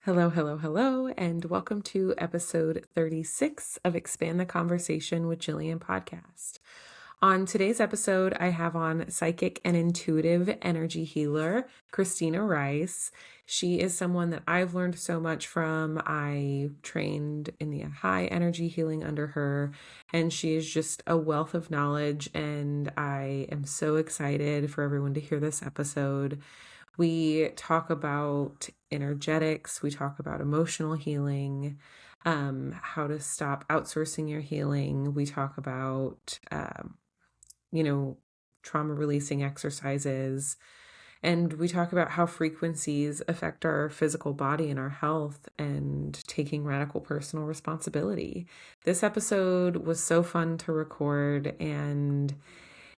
Hello, hello, hello, and welcome to episode 36 of Expand the Conversation with Jillian podcast. On today's episode, I have on psychic and intuitive energy healer, Christina Rice. She is someone that I've learned so much from. I trained in the high energy healing under her, and she is just a wealth of knowledge, and I am so excited for everyone to hear this episode. We talk about energetics, we talk about emotional healing, how to stop outsourcing your healing. We talk about, trauma releasing exercises. And we talk about how frequencies affect our physical body and our health and taking radical personal responsibility. This episode was so fun to record, and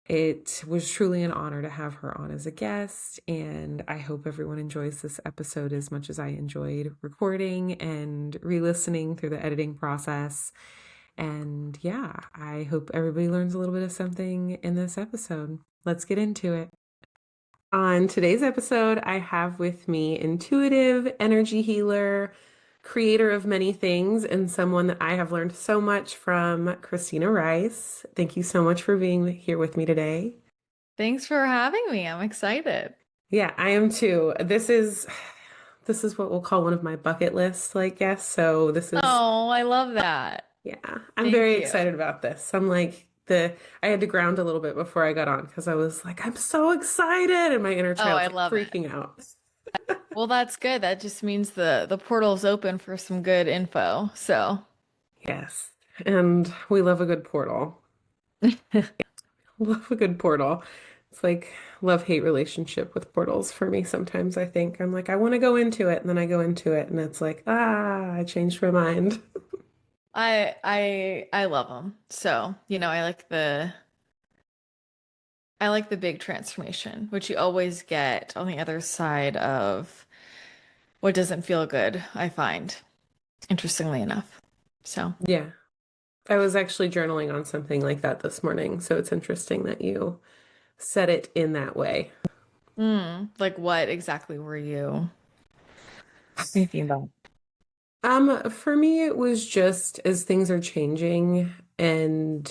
it was truly an honor to have her on as a guest, and I hope everyone enjoys this episode as much as I enjoyed recording and re-listening through the editing process. And yeah, I hope everybody learns a little bit of something in this episode. Let's get into it. On today's episode, I have with me intuitive energy healer, creator of many things, and someone that I have learned so much from, Christina Rice. Thank you so much for being here with me today. Thanks for having me. I'm excited. Yeah, I am too. This is what we'll call one of my bucket lists, I guess. So this is Oh, I love that. yeah, I'm Thank very you. excited about this. I had to ground a little bit before I got on because I was like, I'm so excited, and my inner Oh, I child's like love it. freaking out. Well, that's good. That just means the portal's open for some good info. So, Yes. And we love a good portal. Love a good portal. It's like love-hate relationship with portals for me sometimes, I think. I'm like, I want to go into it, and then I go into it, and it's like, I changed my mind. I love them. So, I like the big transformation, which you always get on the other side of what doesn't feel good, I find, interestingly enough. So, Yeah. I was actually journaling on something like that this morning, so it's interesting that you said it in that way. like what exactly were you thinking about? For me, it was just as things are changing and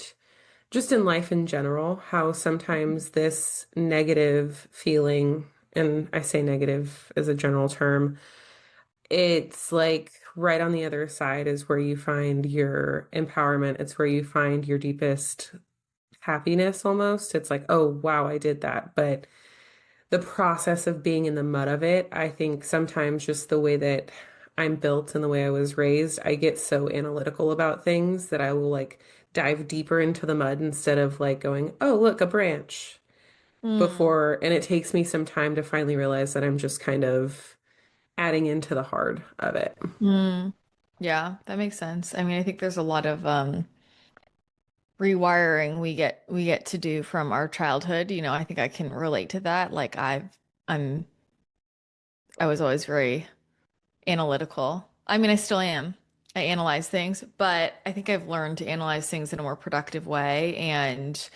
just in life in general, how sometimes this negative feeling, and I say negative as a general term, it's like right on the other side is where you find your empowerment. It's where you find your deepest happiness almost. It's like, oh, wow, I did that. But the process of being in the mud of it, I think sometimes just the way that I'm built and the way I was raised, I get so analytical about things that I will like dive deeper into the mud instead of like going, oh, look, a branch Hmm. before. And it takes me some time to finally realize that I'm just kind of adding into the hard of it. Hmm. Yeah, that makes sense. I mean, I think there's a lot of rewiring we get to do from our childhood. I think I can relate to that. Like I'm I was always very analytical. I mean, I still am. I analyze things, but I think I've learned to analyze things in a more productive way. And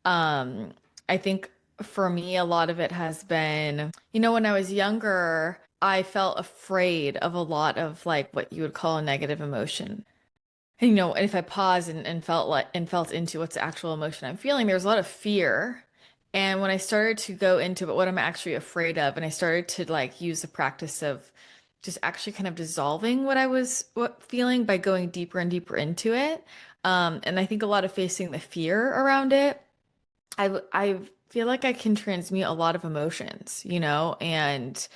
um, I think for me, a lot of it has been, when I was younger, I felt afraid of a lot of like what you would call a negative emotion. And, if I paused and felt into what's the actual emotion I'm feeling, there's a lot of fear. And when I started to go into but what I'm actually afraid of, and I started to like use the practice of just actually kind of dissolving what feeling by going deeper and deeper into it. And I think a lot of facing the fear around it, I feel like I can transmute a lot of emotions, and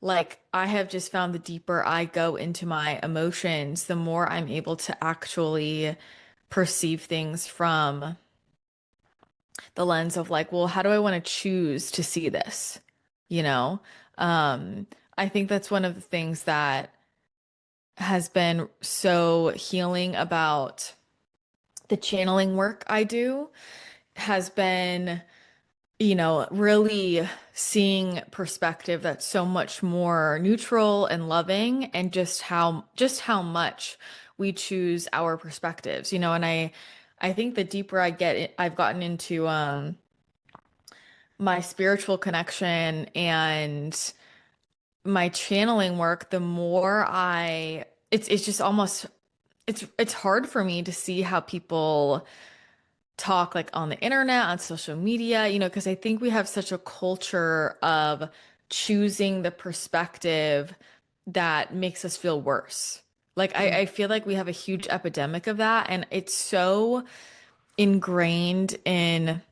like I have just found the deeper I go into my emotions, the more I'm able to actually perceive things from the lens of like, well, how do I want to choose to see this? You know? Um, I think that's one of the things that has been so healing about the channeling work I do has been really seeing perspective that's so much more neutral and loving and just how much we choose our perspectives, and I think the deeper I've gotten into my spiritual connection and my channeling work, the more it's just almost it's hard for me to see how people talk like on the internet, on social media, because I think we have such a culture of choosing the perspective that makes us feel worse. Like I feel like we have a huge epidemic of that, and it's so ingrained in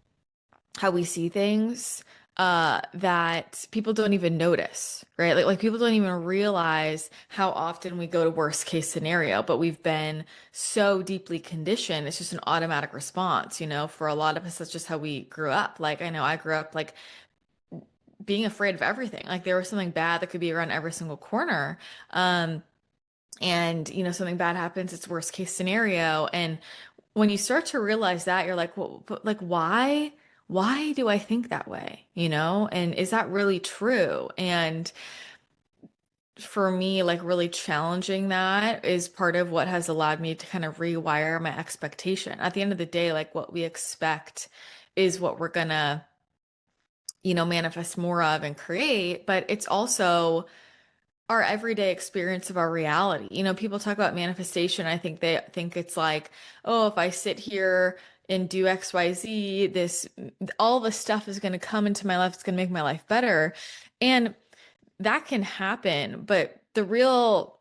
how we see things that people don't even notice, right? Like people don't even realize how often we go to worst case scenario, but we've been so deeply conditioned. It's just an automatic response, for a lot of us, that's just how we grew up. Like I know I grew up like being afraid of everything. Like there was something bad that could be around every single corner. Um, and something bad happens, it's worst case scenario. And when you start to realize that, you're like, well, but like why do I think that way, and is that really true? And for me, like really challenging that is part of what has allowed me to kind of rewire my expectation. At the end of the day, like what we expect is what we're gonna manifest more of and create, but it's also our everyday experience of our reality. People talk about manifestation. I think they think it's like, oh, if I sit here and do XYZ, all the stuff is going to come into my life. It's going to make my life better. And that can happen. But the real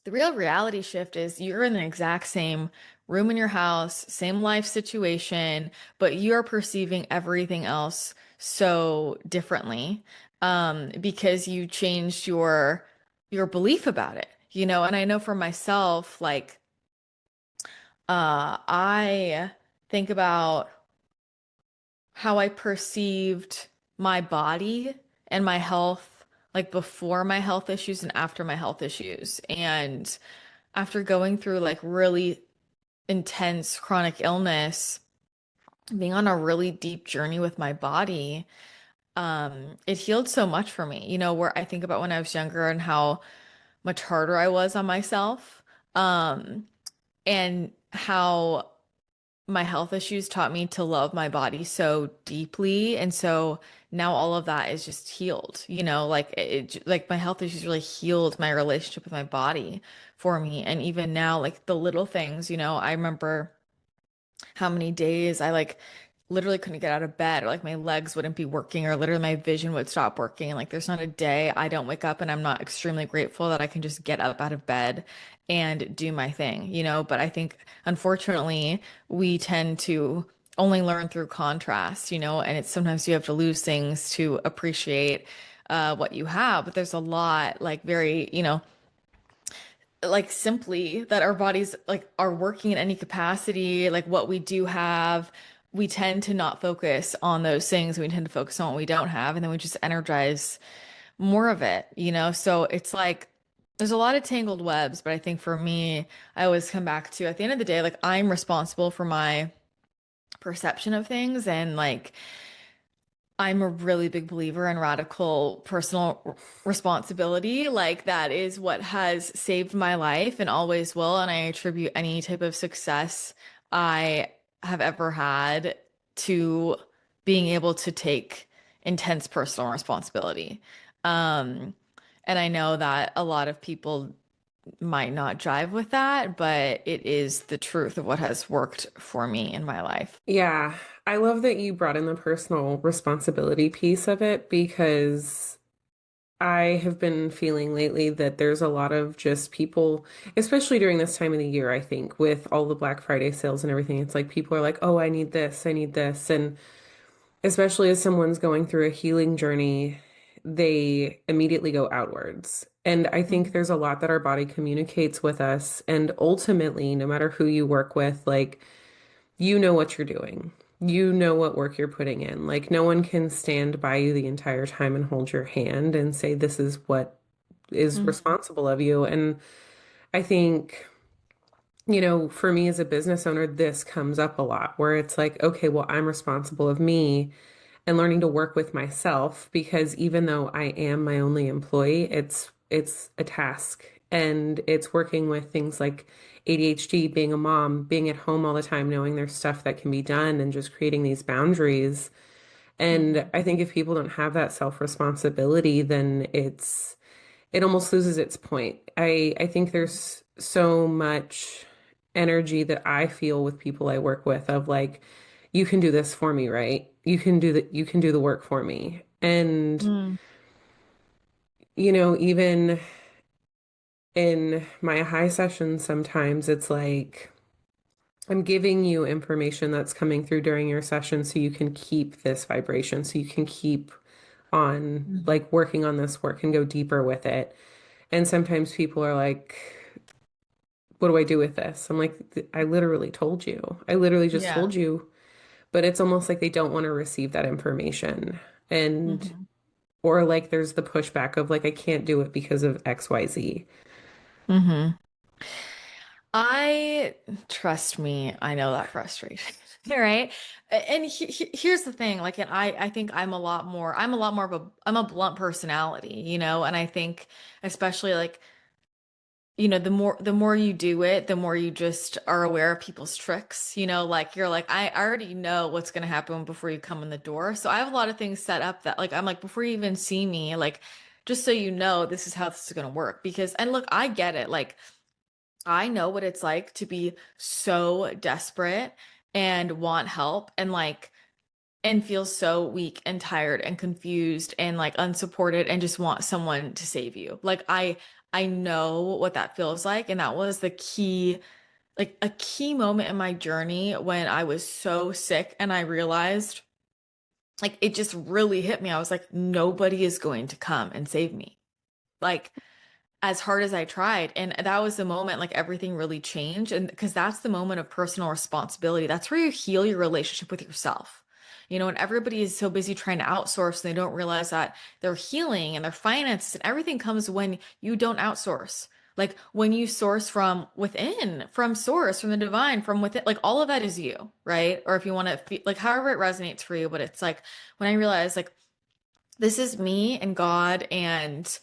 reality shift is you're in the exact same room in your house, same life situation, but you're perceiving everything else so differently because you changed your belief about it, And I know for myself, like I think about how I perceived my body and my health, like before my health issues and after my health issues. And after going through like really intense chronic illness, being on a really deep journey with my body, it healed so much for me, where I think about when I was younger and how much harder I was on myself, and how my health issues taught me to love my body so deeply. And so now all of that is just healed, like like my health issues really healed my relationship with my body for me. And even now, like the little things, I remember how many days I like literally couldn't get out of bed, or like my legs wouldn't be working, or literally my vision would stop working. Like there's not a day I don't wake up and I'm not extremely grateful that I can just get up out of bed and do my thing, But I think unfortunately we tend to only learn through contrast, and it's sometimes you have to lose things to appreciate what you have. But there's a lot like very, like simply that our bodies like are working in any capacity, like what we do have, we tend to not focus on those things. We tend to focus on what we don't have, and then we just energize more of it, So it's like there's a lot of tangled webs, but I think for me, I always come back to at the end of the day, like I'm responsible for my perception of things, and like I'm a really big believer in radical personal responsibility. Like that is what has saved my life and always will. And I attribute any type of success I have ever had to being able to take intense personal responsibility. Um, and I know that a lot of people might not jive with that, but it is the truth of what has worked for me in my life. Yeah, I love that you brought in the personal responsibility piece of it because I have been feeling lately that there's a lot of just people, especially during this time of the year, I think, with all the Black Friday sales and everything. It's like people are like, oh, I need this, I need this. And especially as someone's going through a healing journey, they immediately go outwards. And I think Mhm. there's a lot that our body communicates with us. And ultimately, no matter who you work with, like, you know what you're doing. You know what work you're putting in. Like, no one can stand by you the entire time and hold your hand and say, this is what is Mhm. responsible of you. And I think, for me as a business owner, this comes up a lot where it's like, okay, well, I'm responsible of me and learning to work with myself because even though I am my only employee, it's a task and it's working with things like ADHD, being a mom, being at home all the time, knowing there's stuff that can be done and just creating these boundaries. And Mhm. I think if people don't have that self-responsibility, then it's it almost loses its point. I think there's so much energy that I feel with people I work with of like, you can do this for me, right? You can do the work for me. And, Mm. even in my high sessions, sometimes it's like I'm giving you information that's coming through during your session so you can keep this vibration, so you can keep on Mhm. like working on this work and go deeper with it. And sometimes people are like, what do I do with this? I'm like, I literally told you. I literally just Yeah. told you. But it's almost like they don't want to receive that information. And, Hmm. or like there's the pushback of like, I can't do it because of XYZ. Hmm. I trust me, I know that frustration, right? And here's the thing, like, and I think I'm a lot more of I'm a blunt personality, and I think especially like, the more you do it, the more you just are aware of people's tricks, like you're like, I already know what's going to happen before you come in the door. So I have a lot of things set up that like, I'm like, before you even see me, like, just so you know, this is how this is going to work. Because, and look, I get it. Like, I know what it's like to be so desperate and want help and feel so weak and tired and confused and like unsupported and just want someone to save you. Like I know what that feels like, and that was the key, like a key moment in my journey when I was so sick and I realized, like, it just really hit me. I was like, nobody is going to come and save me. Like, as hard as I tried. And that was the moment like everything really changed. And because that's the moment of personal responsibility. That's where you heal your relationship with yourself. And everybody is so busy trying to outsource, and they don't realize that their healing and their finances and everything comes when you don't outsource. Like when you source from within, from source, from the divine, from within, like all of that is you, right? Or if you want to, like however it resonates for you. But it's like when I realized, like, this is me and God, and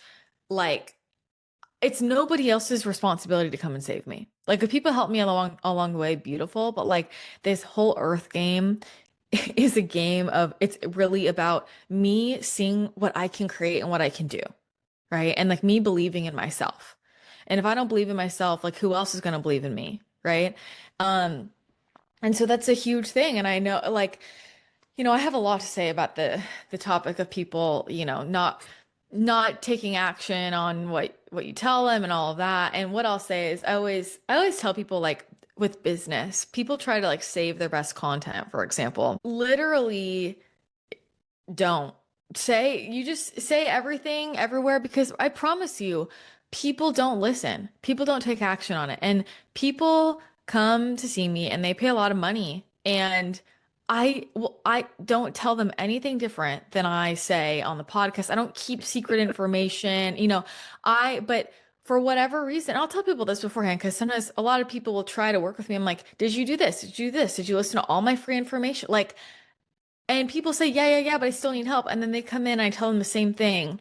like it's nobody else's responsibility to come and save me. Like if people help me along the way, beautiful, but like this whole earth game is a game of, it's really about me seeing what I can create and what I can do, right? And like me believing in myself. And if I don't believe in myself, like who else is going to believe in me, right? Um and so that's a huge thing, and I know, like, I have a lot to say about the topic of people, not taking action on what you tell them and all of that. And what I'll say is I always tell people, like, with business, people try to like save their best content, for example. Literally don't you just say everything everywhere, because I promise you, people don't listen. People don't take action on it. And people come to see me and they pay a lot of money. And I don't tell them anything different than I say on the podcast. I don't keep secret information, but for whatever reason, I'll tell people this beforehand, because sometimes a lot of people will try to work with me. I'm like, did you do this? Did you do this? Did you listen to all my free information? Like, and people say, yeah, yeah, yeah, but I still need help. And then they come in and I tell them the same thing,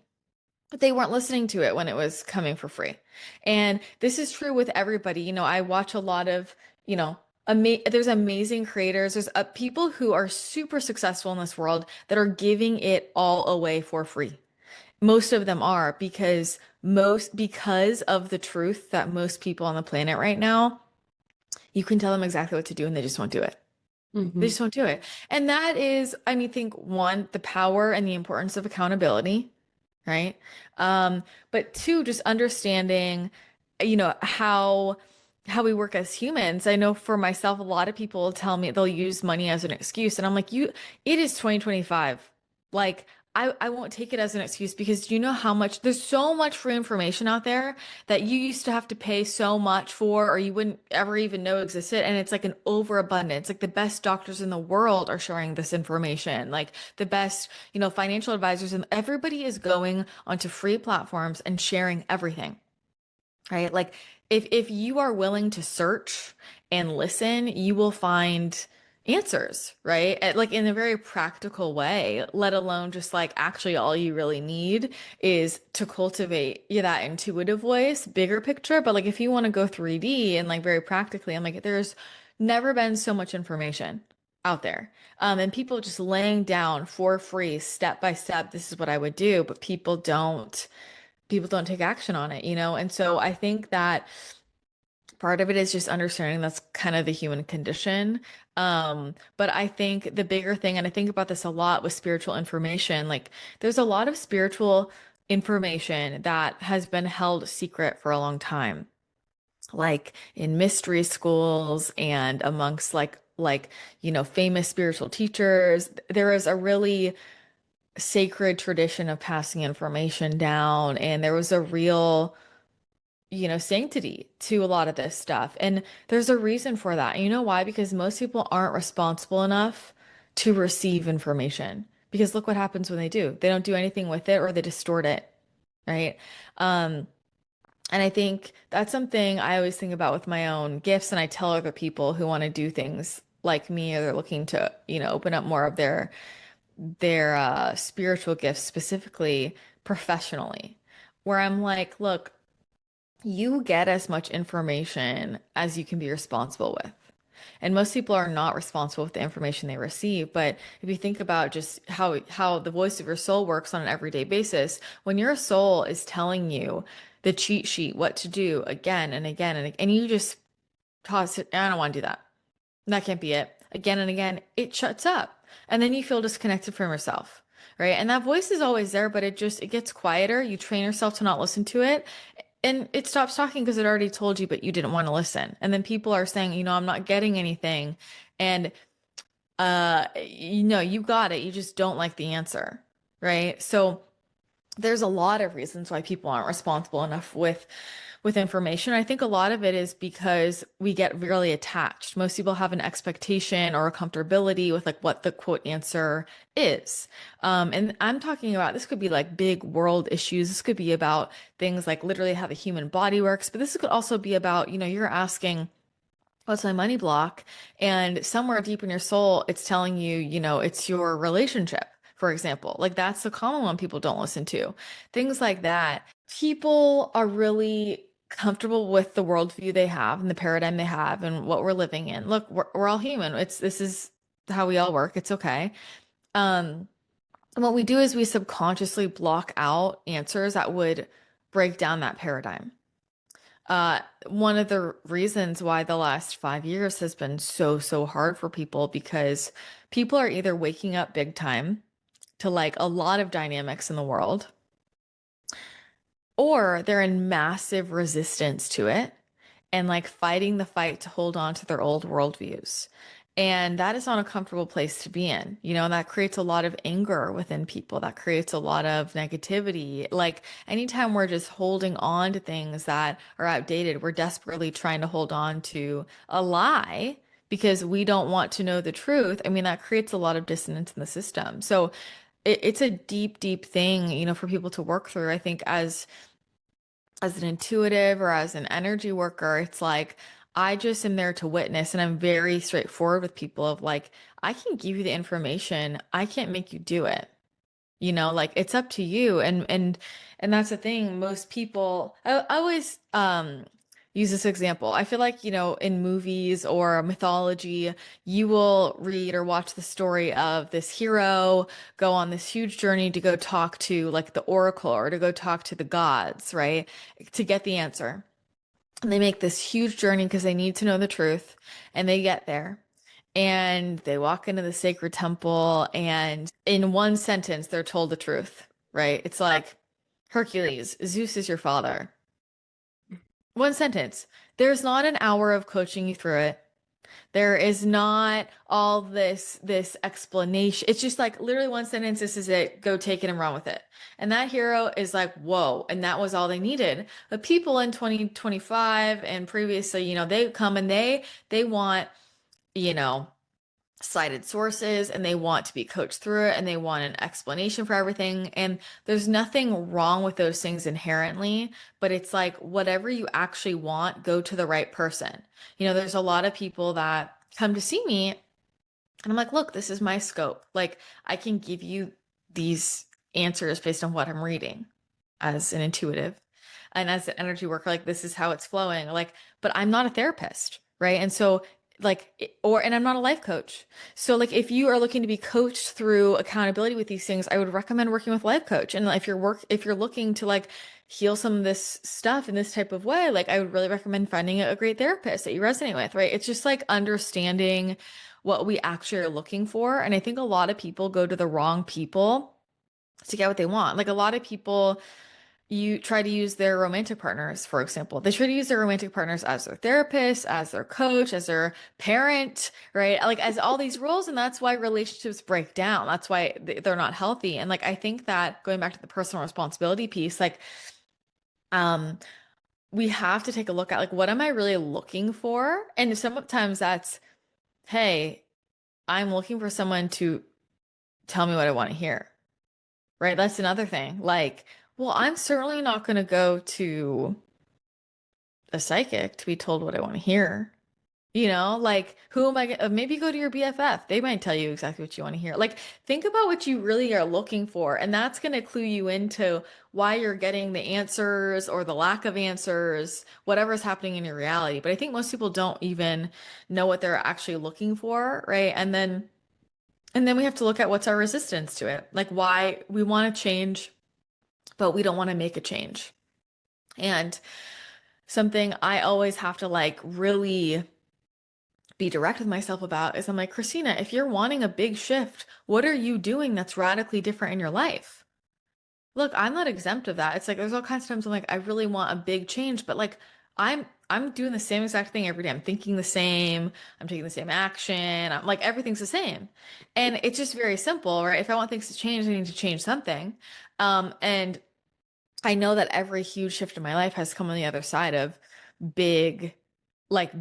but they weren't listening to it when it was coming for free. And this is true with everybody. I watch a lot of, there's amazing creators. There's people who are super successful in this world that are giving it all away for free. Most of them are, because of the truth that most people on the planet right now, you can tell them exactly what to do and they just won't do it. They Hmm. just won't do it. And that is, I mean, think one, the power and the importance of accountability, right? But two, just understanding, how we work as humans. I know for myself, a lot of people tell me they'll use money as an excuse. And I'm like, it is 2025. Like, I won't take it as an excuse, because do you know how much there's so much free information out there that you used to have to pay so much for, or you wouldn't ever even know existed. And it's like an overabundance. Like the best doctors in the world are sharing this information. Like the best, financial advisors, and everybody is going onto free platforms and sharing everything, right? Like if you are willing to search and listen, you will find answers, right? Like in a very practical way, let alone just like actually all you really need is to cultivate, yeah, that intuitive voice, bigger picture. But like if you want to go 3D and like very practically, I'm like, there's never been so much information out there. And people just laying down for free, step by step, this is what I would do, but people don't. people don't take action on it, you know? And so I think that part of it is just understanding that's kind of the human condition. But I think the bigger thing, and I think about this a lot with spiritual information, like there's a lot of spiritual information that has been held secret for a long time, like in mystery schools and amongst famous spiritual teachers. There is a really sacred tradition of passing information down, and there was a real sanctity to a lot of this stuff. And there's a reason for that. And you know why? Because most people aren't responsible enough to receive information. Because look what happens when they do. They don't do anything with it, or they distort it, right? Um, and I think that's something I always think about with my own gifts, and I tell other people who want to do things like me, or they're looking to, open up more of their spiritual gifts, specifically professionally, where I'm like, look, you get as much information as you can be responsible with. And most people are not responsible with the information they receive. But if you think about just how the voice of your soul works on an everyday basis, when your soul is telling you the cheat sheet, what to do again and again and you just toss it, I don't want to do that. That can't be it. Again and again, it shuts up. And then you feel disconnected from yourself, right? And that voice is always there, but it gets quieter. You train yourself to not listen to it. And it stops talking because it already told you, but you didn't want to listen. And then people are saying, I'm not getting anything. And you got it. You just don't like the answer, right? So there's a lot of reasons why people aren't responsible enough with information. I think a lot of it is because we get really attached. Most people have an expectation or a comfortability with like what the quote answer is. And I'm talking about, this could be like big world issues. This could be about things like literally how the human body works, but this could also be about, you're asking, what's my money block? And somewhere deep in your soul, it's telling you, it's your relationship, for example. Like that's the common one people don't listen to. Things like that. People are really comfortable with the worldview they have and the paradigm they have and what we're living in. Look, we're all human. This is how we all work. It's okay. And what we do is we subconsciously block out answers that would break down that paradigm. One of the reasons why the last 5 years has been so hard for people, because people are either waking up big time to like a lot of dynamics in the world, or they're in massive resistance to it and like fighting the fight to hold on to their old worldviews. And that is not a comfortable place to be in, and that creates a lot of anger within people. That creates a lot of negativity. Like anytime we're just holding on to things that are outdated, we're desperately trying to hold on to a lie because we don't want to know the truth. I mean, that creates a lot of dissonance in the system. So it's a deep thing, for people to work through. I think as an intuitive or as an energy worker, it's like I just am there to witness, and I'm very straightforward with people of like, I can give you the information. I can't make you do it. Like it's up to you. And that's the thing. Most people, I always use this example. I feel like, in movies or mythology, you will read or watch the story of this hero go on this huge journey to go talk to like the oracle or to go talk to the gods, right? To get the answer. And they make this huge journey because they need to know the truth, and they get there. And they walk into the sacred temple, and in one sentence, they're told the truth, right? It's like, Hercules, Zeus is your father. One sentence. There's not an hour of coaching you through it. There is not all this explanation. It's just like literally one sentence. This is it. Go take it and run with it. And that hero is like, whoa. And that was all they needed. But people in 2025 and previously, they come and they want, you know, cited sources, and they want to be coached through it, and they want an explanation for everything. And there's nothing wrong with those things inherently, but it's like whatever you actually want, go to the right person. There's a lot of people that come to see me, and I'm like, look, this is my scope. Like I can give you these answers based on what I'm reading as an intuitive and as an energy worker. Like this is how it's flowing. Like, but I'm not a therapist, right? And so and I'm not a life coach. So like if you are looking to be coached through accountability with these things, I would recommend working with a life coach. And if you're looking to like heal some of this stuff in this type of way, like I would really recommend finding a great therapist that you resonate with, right? It's just like understanding what we actually are looking for. And I think a lot of people go to the wrong people to get what they want. Like a lot of people, you try to use their romantic partners, for example. They try to use their romantic partners as their therapist, as their coach, as their parent, right? Like as all these roles. And that's why relationships break down. That's why they're not healthy. And like, I think that going back to the personal responsibility piece, like, um, we have to take a look at like, what am I really looking for? And sometimes that's, hey, I'm looking for someone to tell me what I want to hear. Right? That's another thing. Like, well, I'm certainly not going to go to a psychic to be told what I want to hear. Like who am I gonna, maybe go to your BFF. They might tell you exactly what you want to hear. Like, think about what you really are looking for, and that's going to clue you into why you're getting the answers or the lack of answers, whatever's happening in your reality. But I think most people don't even know what they're actually looking for, right? And then we have to look at what's our resistance to it. Like why we want to change, but we don't want to make a change. And something I always have to like really be direct with myself about is I'm like, Christina, if you're wanting a big shift, what are you doing that's radically different in your life? Look, I'm not exempt of that. It's like there's all kinds of times I'm like, I really want a big change, but like I'm doing the same exact thing every day. I'm thinking the same, I'm taking the same action. I'm like everything's the same. And it's just very simple, right? If I want things to change, I need to change something. And I know that every huge shift in my life has come on the other side of big,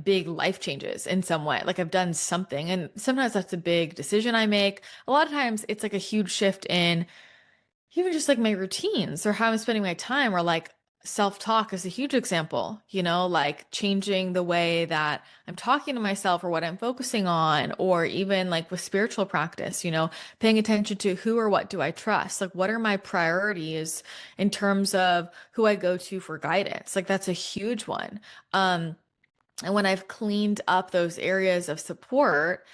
big life changes in some way. Like I've done something, and sometimes that's a big decision I make. A lot of times it's like a huge shift in even just like my routines or how I'm spending my time, or like self-talk is a huge example, like changing the way that I'm talking to myself or what I'm focusing on, or even like with spiritual practice, paying attention to who or what do I trust? Like, what are my priorities in terms of who I go to for guidance? Like, that's a huge one. And when I've cleaned up those areas of support,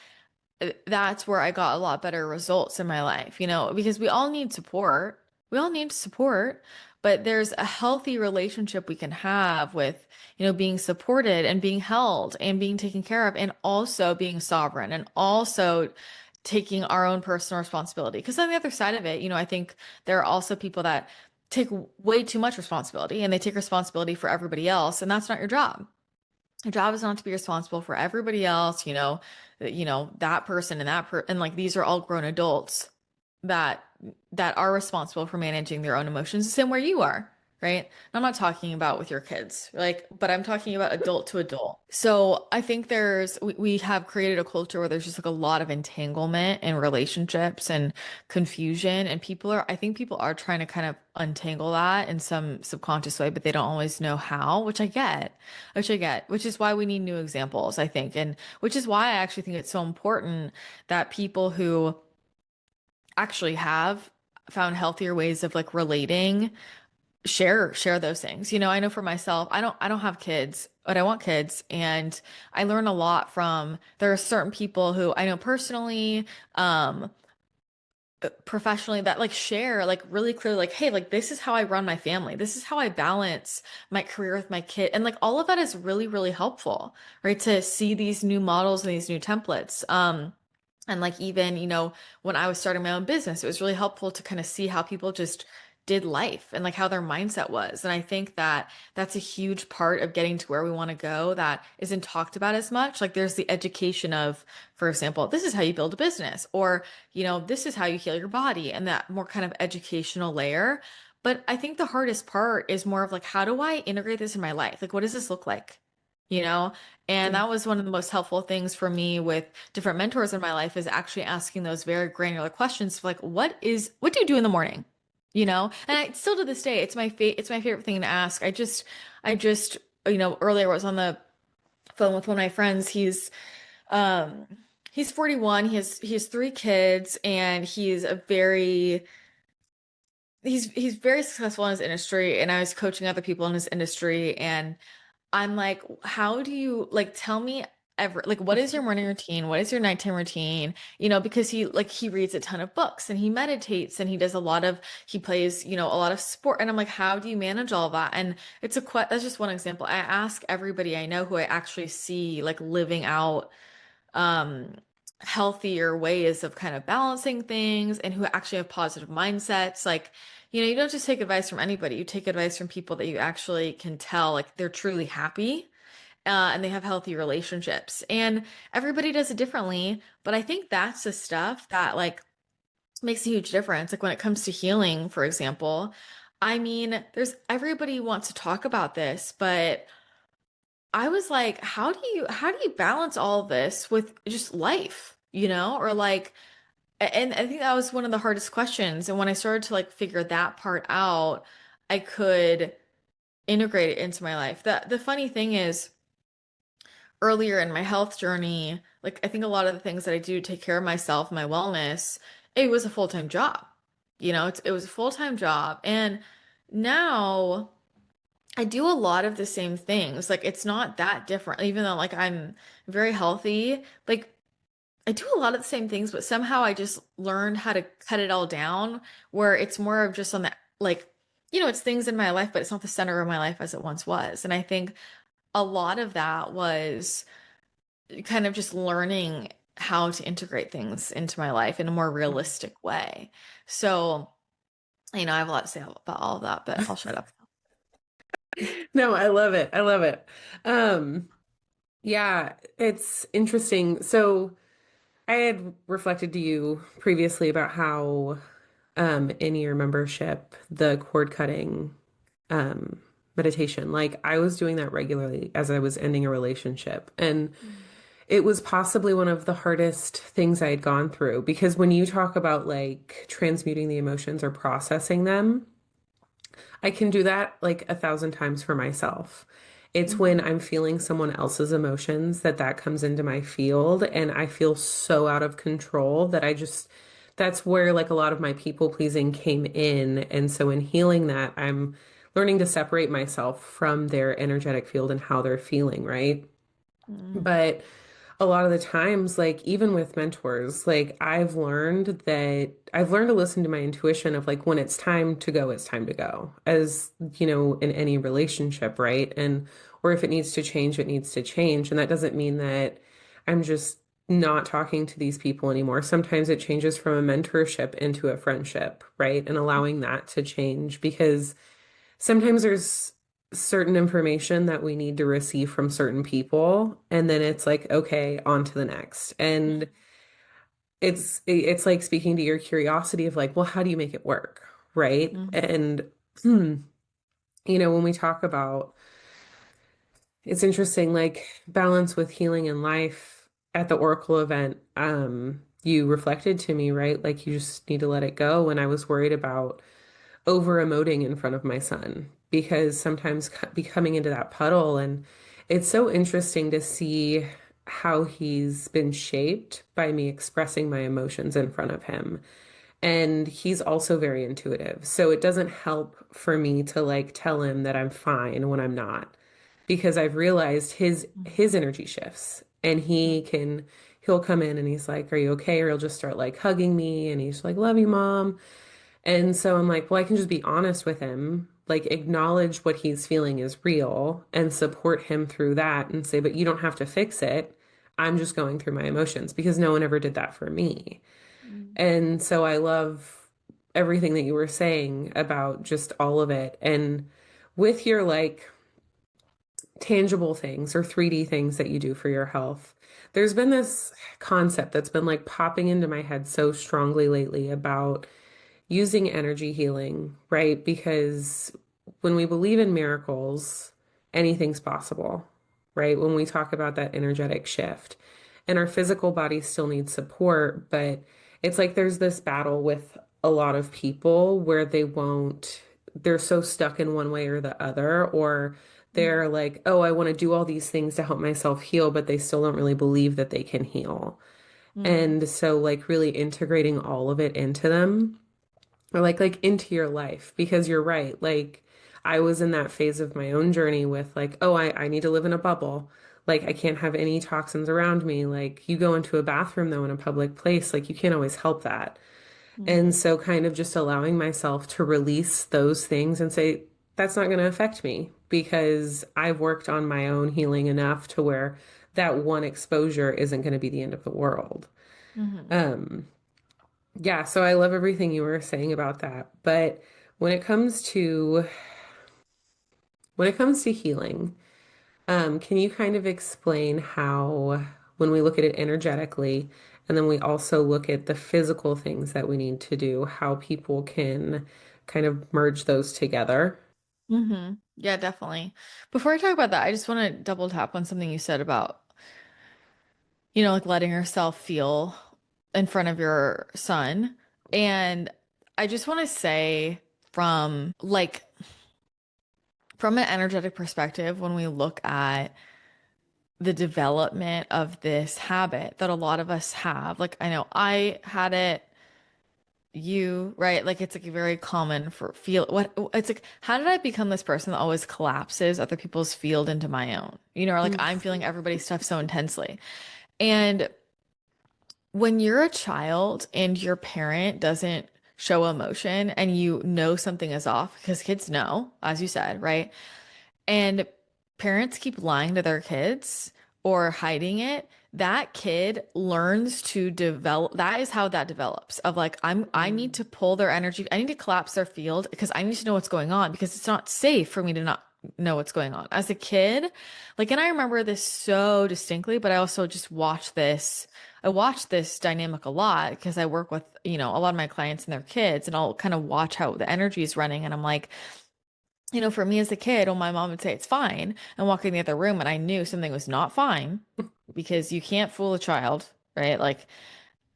that's where I got a lot better results in my life, because we all need support. We all need support, but there's a healthy relationship we can have with, being supported and being held and being taken care of, and also being sovereign and also taking our own personal responsibility. Because on the other side of it, I think there are also people that take way too much responsibility and they take responsibility for everybody else, and that's not your job. Your job is not to be responsible for everybody else, that person and and like these are all grown adults that that are responsible for managing their own emotions the same way you are, right? And I'm not talking about with your kids, like, but I'm talking about adult to adult. So I think we have created a culture where there's just like a lot of entanglement in relationships and confusion, and I think people are trying to kind of untangle that in some subconscious way, but they don't always know how, which is why we need new examples, I think, and which is why I actually think it's so important that people who actually have found healthier ways of like relating share those things. I know for myself, I don't have kids, but I want kids, and I learn a lot from there are certain people who I know personally, professionally, that like share like really clearly like, hey, like this is how I run my family, this is how I balance my career with my kid, and like all of that is really really helpful, right, to see these new models and these new templates. And like even, when I was starting my own business, it was really helpful to kind of see how people just did life and like how their mindset was. And I think that that's a huge part of getting to where we want to go that isn't talked about as much. Like there's the education of, for example, this is how you build a business, or, this is how you heal your body, and that more kind of educational layer. But I think the hardest part is more of like, how do I integrate this in my life? Like, what does this look like? You know? And Yeah. that was one of the most helpful things for me with different mentors in my life, is actually asking those very granular questions, like, what do you do in the morning? And I still to this day, it's my favorite thing to ask. I just, earlier I was on the phone with one of my friends. Um, he's 41. He has three kids, and he's very successful in his industry. And I was coaching other people in his industry, and I'm like, how do you like tell me? ever. Like, what is your morning routine? What is your nighttime routine? Because he reads a ton of books and he meditates and he does he plays, a lot of sport. And I'm like, how do you manage all that? And that's just one example. I ask everybody I know who I actually see like living out um healthier ways of kind of balancing things and who actually have positive mindsets. Like, you don't just take advice from anybody. You take advice from people that you actually can tell like they're truly happy and they have healthy relationships. And everybody does it differently, but I think that's the stuff that like makes a huge difference. Like when it comes to healing, for example, I mean, there's everybody wants to talk about this, but I was like, how do you balance all of this with just life, Or like, and I think that was one of the hardest questions. And when I started to like figure that part out, I could integrate it into my life. The funny thing is, earlier in my health journey, like I think a lot of the things that I do to take care of myself, my wellness, it was a full-time job. It was a full-time job. And now I do a lot of the same things. Like it's not that different, even though like I'm very healthy. Like I do a lot of the same things, but somehow I just learned how to cut it all down where it's more of just on the like, it's things in my life, but it's not the center of my life as it once was. And I think a lot of that was kind of just learning how to integrate things into my life in a more realistic way. So, I have a lot to say about all of that, but I'll shut up. No, I love it. I love it. Um, yeah, it's interesting. So I had reflected to you previously about how in your membership, the cord cutting um meditation, like I was doing that regularly as I was ending a relationship. And it was possibly one of the hardest things I had gone through because when you talk about like transmuting the emotions or processing them, I can do that like 1,000 times for myself. It's when Mhm. I'm feeling someone else's emotions that comes into my field and I feel so out of control that that's where like a lot of my people pleasing came in. And so in healing that, I'm learning to separate myself from their energetic field and how they're feeling, right? Mhm. But a lot of the times, like even with mentors, like I've learned to listen to my intuition of like when it's time to go, it's time to go, as in any relationship, right? And or if it needs to change, it needs to change. And that doesn't mean that I'm just not talking to these people anymore. Sometimes it changes from a mentorship into a friendship, right? And allowing that to change because sometimes there's certain information that we need to receive from certain people, and then it's like, okay, on to the next. And it's like speaking to your curiosity of like, well, how do you make it work? Right. Mhm. And when we talk about it's interesting, like balance with healing in life at the Oracle event, you reflected to me, right? Like you just need to let it go. And I was worried about over emoting in front of my son because sometimes becoming into that puddle. And it's so interesting to see how he's been shaped by me expressing my emotions in front of him. And he's also very intuitive. So it doesn't help for me to like tell him that I'm fine when I'm not because I've realized his energy shifts and he'll come in and he's like, "Are you okay?" Or he'll just start like hugging me and he's like, "Love you, mom." And so I'm like, well, I can just be honest with him, like acknowledge what he's feeling is real and support him through that and say, but you don't have to fix it. I'm just going through my emotions because no one ever did that for me. Mhm. And so I love everything that you were saying about just all of it. And with your like tangible things or 3D things that you do for your health, there's been this concept that's been like popping into my head so strongly lately about using energy healing, right? Because when we believe in miracles, anything's possible, right? When we talk about that energetic shift, and our physical body still needs support, but it's like there's this battle with a lot of people where they're so stuck in one way or the other, or they're like, oh, I want to do all these things to help myself heal, but they still don't really believe that they can heal. Mhm. And so, like, really integrating all of it into them or like into your life because you're right. Like I was in that phase of my own journey with like, oh, I need to live in a bubble. Like, I can't have any toxins around me. Like, you go into a bathroom, though, in a public place, like, you can't always help that. And Mm-hmm. so, kind of just allowing myself to release those things and say, that's not going to affect me because I've worked on my own healing enough to where that one exposure isn't going to be the end of the world. Mm-hmm. Um, yeah, so I love everything you were saying about that. But when it comes to healing, can you kind of explain how, when we look at it energetically, and then we also look at the physical things that we need to do, how people can kind of merge those together? Mm-hmm. Yeah, definitely. Before I talk about that, I just want to double tap on something you said about, like letting yourself feel in front of your son. And I just want to say from an energetic perspective, when we look at the development of this habit that a lot of us have, like I know I had it, right? Like it's like very common for feel what it's like, how did I become this person that always collapses other people's field into my own? Or like Mm. I'm feeling everybody's stuff so intensely. And when you're a child and your parent doesn't show emotion and you know something is off, because kids know, as you said, right? And parents keep lying to their kids or hiding it, that kid learns to develop. That is how that develops of like, I need Mm. to pull their energy. I need to collapse their field because I need to know what's going on because it's not safe for me to not know what's going on. As a kid, like, and I remember this so distinctly, but I also just watched this. I watch this dynamic a lot because I work with, a lot of my clients and their kids, and I'll kind of watch how the energy is running. And I'm like, for me as a kid, when my mom would say it's fine and walk in the other room and I knew something was not fine because you can't fool a child, right? Like,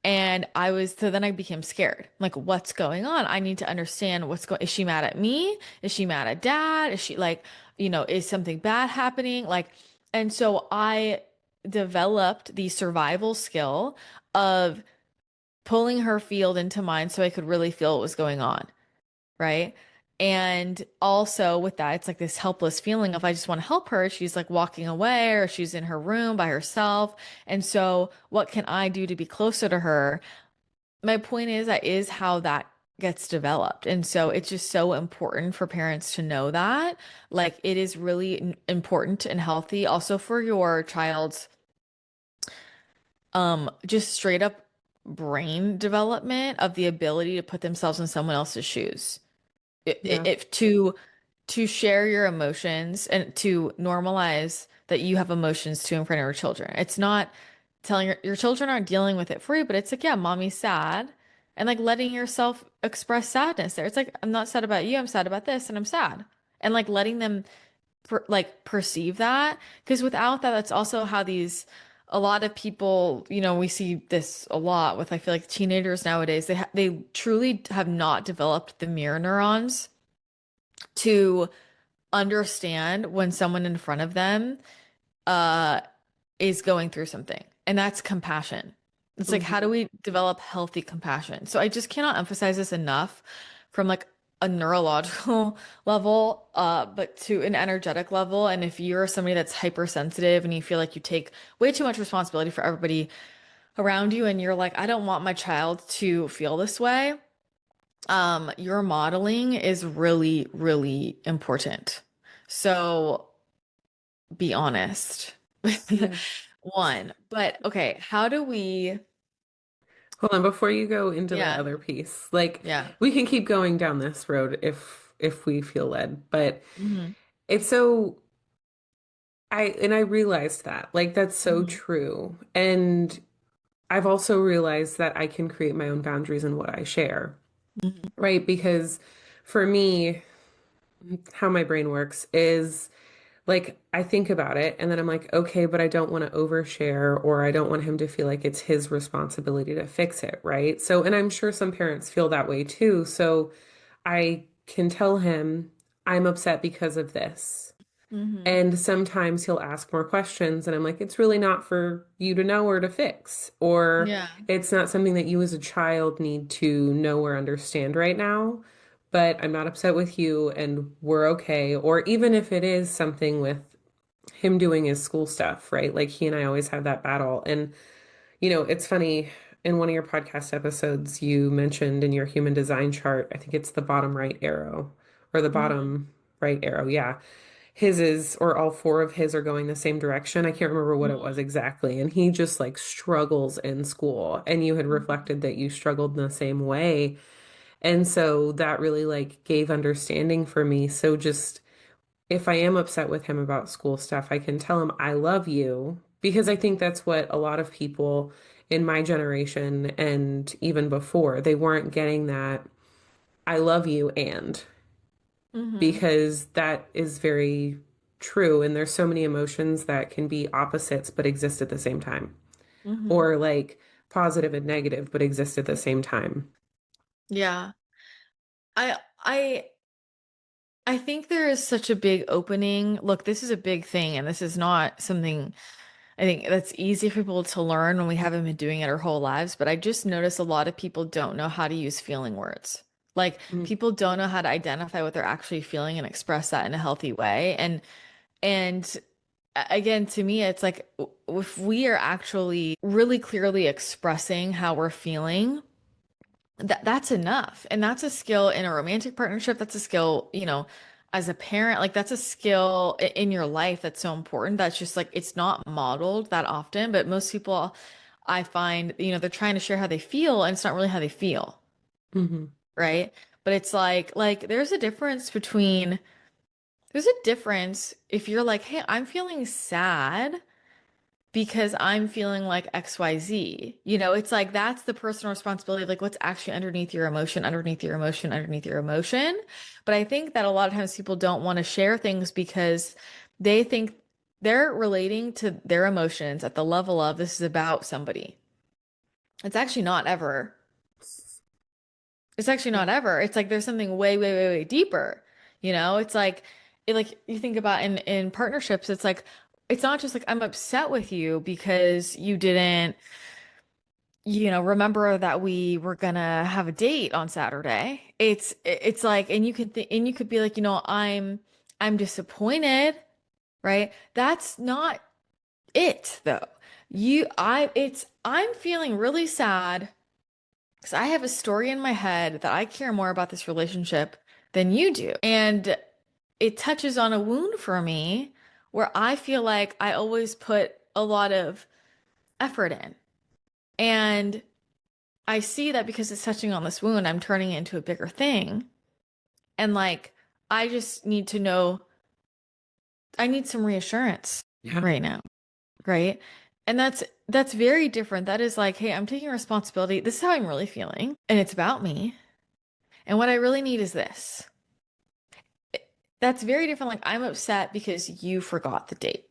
and so then I became scared. Like, what's going on? I need to understand is she mad at me? Is she mad at dad? Is she like, is something bad happening? Like, and so I developed the survival skill of pulling her field into mine so I could really feel what was going on, right? And also with that, it's like this helpless feeling of I just want to help her. She's like walking away or she's in her room by herself. And so, what can I do to be closer to her? My point is, that is how that gets developed. And so, it's just so important for parents to know that. Like, it is really important and healthy also for your child's just straight up brain development of the ability to put themselves in someone else's shoes Yeah. if to share your emotions and to normalize that you have emotions too in front of your children. It's not telling your children aren't dealing with it for you, but it's like, yeah, mommy's sad. And like letting yourself express sadness there. It's like, I'm not sad about you, I'm sad about this, and I'm sad. And like letting them perceive that. Because without that, that's also how a lot of people, we see this a lot with, I feel like teenagers nowadays, they truly have not developed the mirror neurons to understand when someone in front of them uh is going through something. And that's compassion. It's like, how do Hmm. we develop healthy compassion? So I just cannot emphasize this enough from like a neurological level, but to an energetic level. And if you're somebody that's hypersensitive and you feel like you take way too much responsibility for everybody around you, and you're like, I don't want my child to feel this way, your modeling is really, really important. So be honest. Yeah. One, but okay, how do we, Hold on, before you go into that yeah, other piece, like, yeah. we can keep going down this road if we feel led, but Hmm. it's so I realized that. Like, that's so Hmm. true. And I've also realized that I can create my own boundaries in what I share, Hmm. right? Because for me, how my brain works is like, I think about it and then I'm like, okay, but I don't want to overshare, or I don't want him to feel like it's his responsibility to fix it, right? So, and I'm sure some parents feel that way too. So I can tell him, I'm upset because of this. Hmm. And sometimes he'll ask more questions, and I'm like, it's really not for you to know or to fix, or Yeah. it's not something that you as a child need to know or understand right now. But I'm not upset with you, and we're okay. Or even if it is something with him doing his school stuff, right? Like he and I always have that battle. And, you know, it's funny, in one of your podcast episodes, you mentioned in your human design chart, I think it's the bottom right arrow or the Mm-hmm. bottom right arrow. Yeah. His is, or all four of his are going the same direction. I can't remember what it was exactly. And he just like struggles in school. And you had Mm-hmm. reflected that you struggled in the same way. And so that really like gave understanding for me. So just if I am upset with him about school stuff, I can tell him I love you because I think that's what a lot of people in my generation and even before, they weren't getting that I love you and Mm-hmm. because that is very true. And there's so many emotions that can be opposites but exist at the same time, Mm-hmm. or like positive and negative but exist at the same time. Yeah. I I I think there is such a big opening. Look, this is a big thing, and this is not something I think that's easy for people to learn when we haven't been doing it our whole lives. But I just notice a lot of people don't know how to use feeling words. Like Mm, people don't know how to identify what they're actually feeling and express that in a healthy way. And again, to me, it's like if we are actually really clearly expressing how we're feeling, that's enough. And that's a skill in a romantic partnership. That's a skill, as a parent, like that's a skill in your life that's so important. That's just like it's not modeled that often, but most people I find, they're trying to share how they feel and it's not really how they feel, mhm, right? But it's like there's a difference if you're like, "Hey, I'm feeling sad." Because I'm feeling like XYZ. It's like that's the personal responsibility of like what's actually underneath your emotion, underneath your emotion, underneath your emotion. But I think that a lot of times people don't want to share things because they think they're relating to their emotions at the level of this is about somebody. It's actually not ever. It's actually not ever. It's like there's something way, way, way, way deeper. It's like you think about in partnerships, it's like it's not just like I'm upset with you because you didn't remember that we were gonna have a date on Saturday. It's like, and you could be like, I'm disappointed, right? That's not it though. I'm feeling really sad because I have a story in my head that I care more about this relationship than you do. And it touches on a wound for me where I feel like I always put a lot of effort in. And I see that because it's touching on this wound, I'm turning it into a bigger thing. And like, I just need to know, I need some reassurance yeah. right now, right? And that's very different. That is like, hey, I'm taking responsibility. This is how I'm really feeling, and it's about me. And what I really need is this. That's very different. Like, I'm upset because you forgot the date.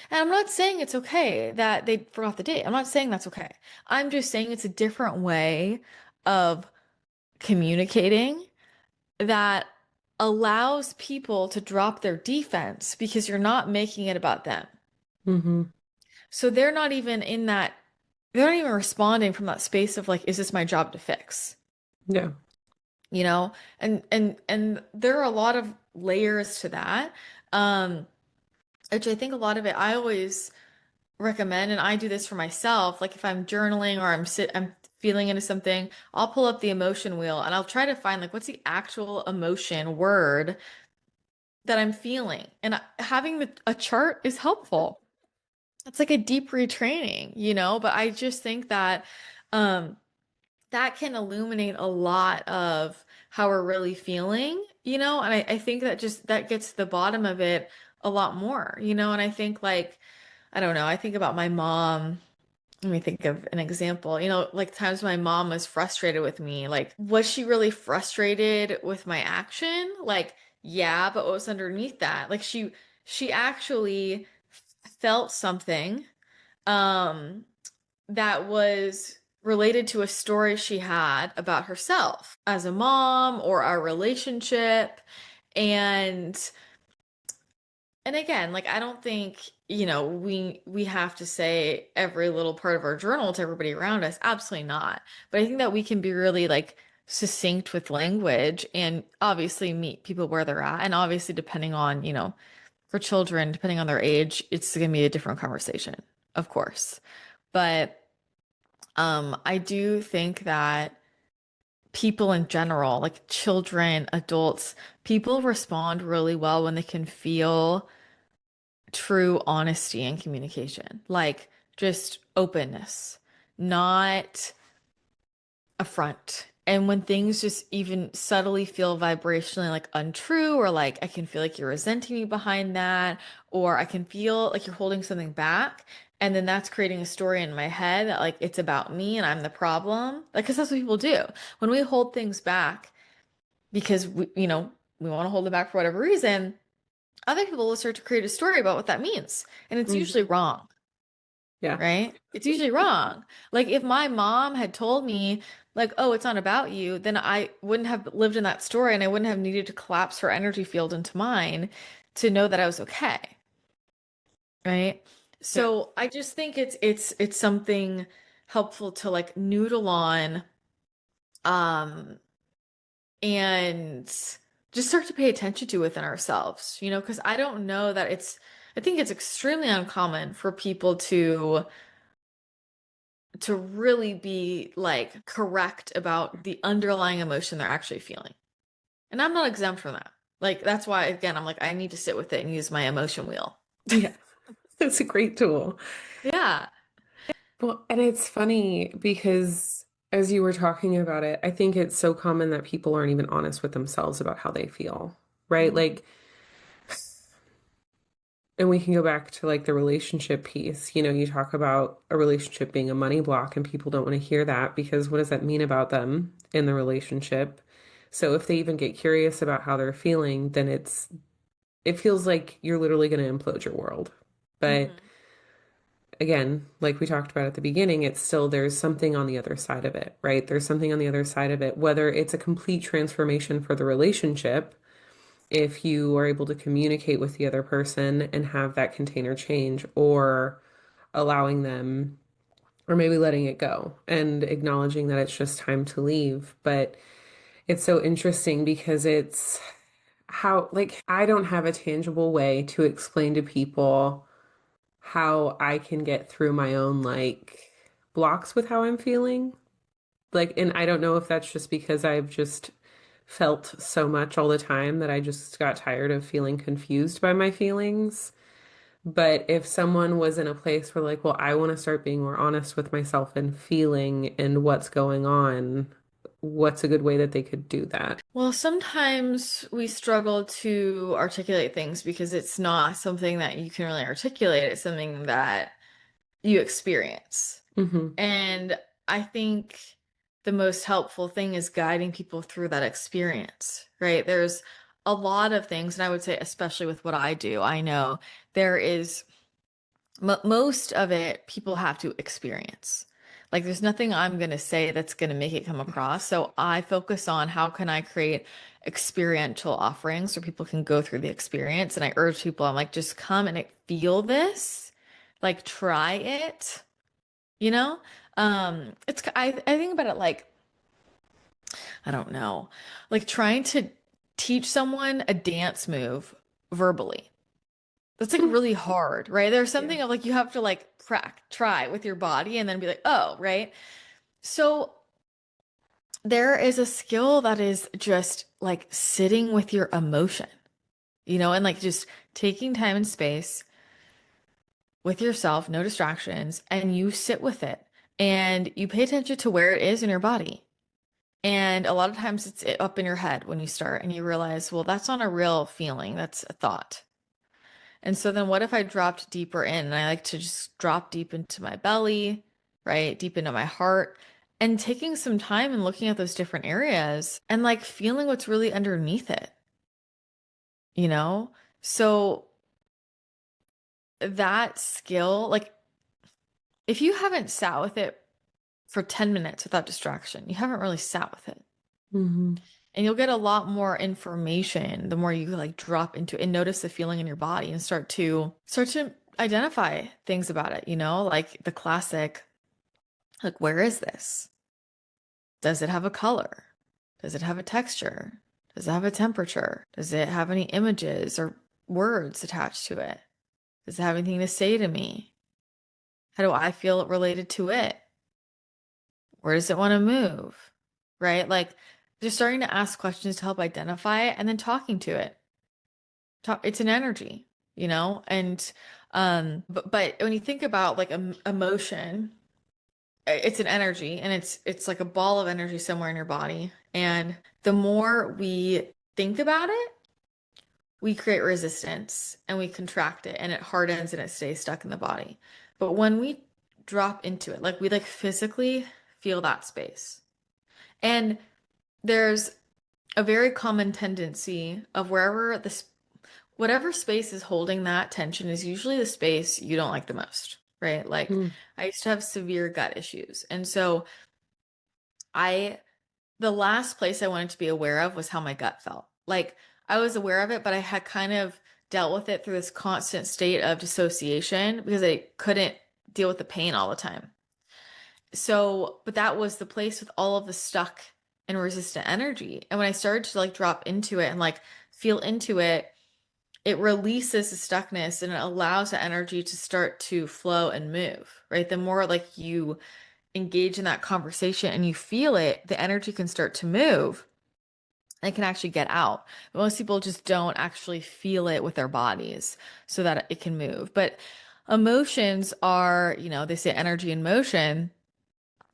And I'm not saying it's okay that they forgot the date. I'm not saying that's okay. I'm just saying it's a different way of communicating that allows people to drop their defense because you're not making it about them. Hmm. So they're not even responding from that space of like, is this my job to fix? Yeah. You know? And there are a lot of layers to that. Um, which I think a lot of it I always recommend, and I do this for myself, like if I'm journaling or I'm feeling into something, I'll pull up the emotion wheel and I'll try to find like what's the actual emotion word that I'm feeling. And having a chart is helpful. It's like a deep retraining, but I just think that um that can illuminate a lot of how we're really feeling, and I think that just that gets to the bottom of it a lot more, and I think like I don't know, I think about my mom. Let me think of an example. Like times my mom was frustrated with me. Like, was she really frustrated with my action? Like, yeah, but what was underneath that? Like she actually felt something um that was related to a story she had about herself as a mom or our relationship. And again, like I don't think, we have to say every little part of our journal to everybody around us. Absolutely not. But I think that we can be really like succinct with language and obviously meet people where they're at. And obviously depending on, For children, depending on their age, it's going to be a different conversation, of course. But I do think that people in general, like children, adults, people respond really well when they can feel true honesty and communication, like just openness, not affront. And when things just even subtly feel vibrationally like untrue, or like I can feel like you're resenting me behind that, or I can feel like you're holding something back. And then that's creating a story in my head that like it's about me and I'm the problem. Like, because that's what people do. When we hold things back because we want to hold it back for whatever reason, other people will start to create a story about what that means. And it's Mm. usually wrong, Yeah. right? It's usually wrong. Like if my mom had told me, like, oh, it's not about you, then I wouldn't have lived in that story and I wouldn't have needed to collapse her energy field into mine to know that I was okay, right? Yeah. So I just think it's something helpful to like noodle on, um, and just start to pay attention to within ourselves, because I don't know that I think it's extremely uncommon for people to really be like correct about the underlying emotion they're actually feeling. And I'm not exempt from that. Like that's why again I'm like I need to sit with it and use my emotion wheel. Yeah. It's a great tool. Yeah. Well, and it's funny because as you were talking about it, I think it's so common that people aren't even honest with themselves about how they feel, right? Mhm. Like, and we can go back to like the relationship piece. You talk about a relationship being a money block, and people don't want to hear that because what does that mean about them in the relationship? So if they even get curious about how they're feeling, then it feels like you're literally going to implode your world. But Mhm. again, like we talked about at the beginning, it's still there's something on the other side of it, right? There's something on the other side of it, whether it's a complete transformation for the relationship, if you are able to communicate with the other person and have that container change, or allowing them, or maybe letting it go and acknowledging that it's just time to leave. But it's so interesting because it's how, like, I don't have a tangible way to explain to people how I can get through my own like blocks with how I'm feeling. Like, and I don't know if that's just because I've just felt so much all the time that I just got tired of feeling confused by my feelings. But if someone was in a place where, like, well, I want to start being more honest with myself and feeling and what's going on, what's a good way that they could do that? Well, sometimes we struggle to articulate things because it's not something that you can really articulate. It's something that you experience. Hmm. And I think the most helpful thing is guiding people through that experience, right? There's a lot of things, and I would say, especially with what I do, I know there is most of it people have to experience. Like, there's nothing I'm going to say that's going to make it come across. So I focus on how can I create experiential offerings where people can go through the experience. And I urge people, I'm like, just come and feel this, like, try it. You know, I think about it like I don't know, like trying to teach someone a dance move verbally. That's like really hard, right? There's Yeah. something of like you have to like try with your body and then be like, oh, right. So there is a skill that is just like sitting with your emotion, and like just taking time and space with yourself, no distractions, and you sit with it and you pay attention to where it is in your body. And a lot of times it's up in your head when you start and you realize, well, that's not a real feeling, that's a thought. And so then what if I dropped deeper in? And I like to just drop deep into my belly, right? Deep into my heart, and taking some time and looking at those different areas and like feeling what's really underneath it, you know? So that skill, like if you haven't sat with it for 10 minutes without distraction, you haven't really sat with it. Hmm. And you'll get a lot more information the more you like drop into it and notice the feeling in your body and start to identify things about it, like the classic, like where is this? Does it have a color? Does it have a texture? Does it have a temperature? Does it have any images or words attached to it? Does it have anything to say to me? How do I feel related to it? Where does it want to move? Right? Like just starting to ask questions to help identify it and then talking to it. It's an energy, And but when you think about like emotion, it's an energy and it's like a ball of energy somewhere in your body. And the more we think about it, we create resistance and we contract it and it hardens and it stays stuck in the body. But when we drop into it, like we like physically feel that space. And there's a very common tendency of whatever space is holding that tension is usually the space you don't like the most, right? Like Mm. I used to have severe gut issues. And so I the last place I wanted to be aware of was how my gut felt. Like I was aware of it, but I had kind of dealt with it through this constant state of dissociation because I couldn't deal with the pain all the time. So, but that was the place with all of the stuck and resistant energy. And when I started to like drop into it and like feel into it, it releases the stuckness and it allows the energy to start to flow and move, right? The more like you engage in that conversation and you feel it, the energy can start to move and can actually get out. But most people just don't actually feel it with their bodies so that it can move. But emotions are, they say energy in motion.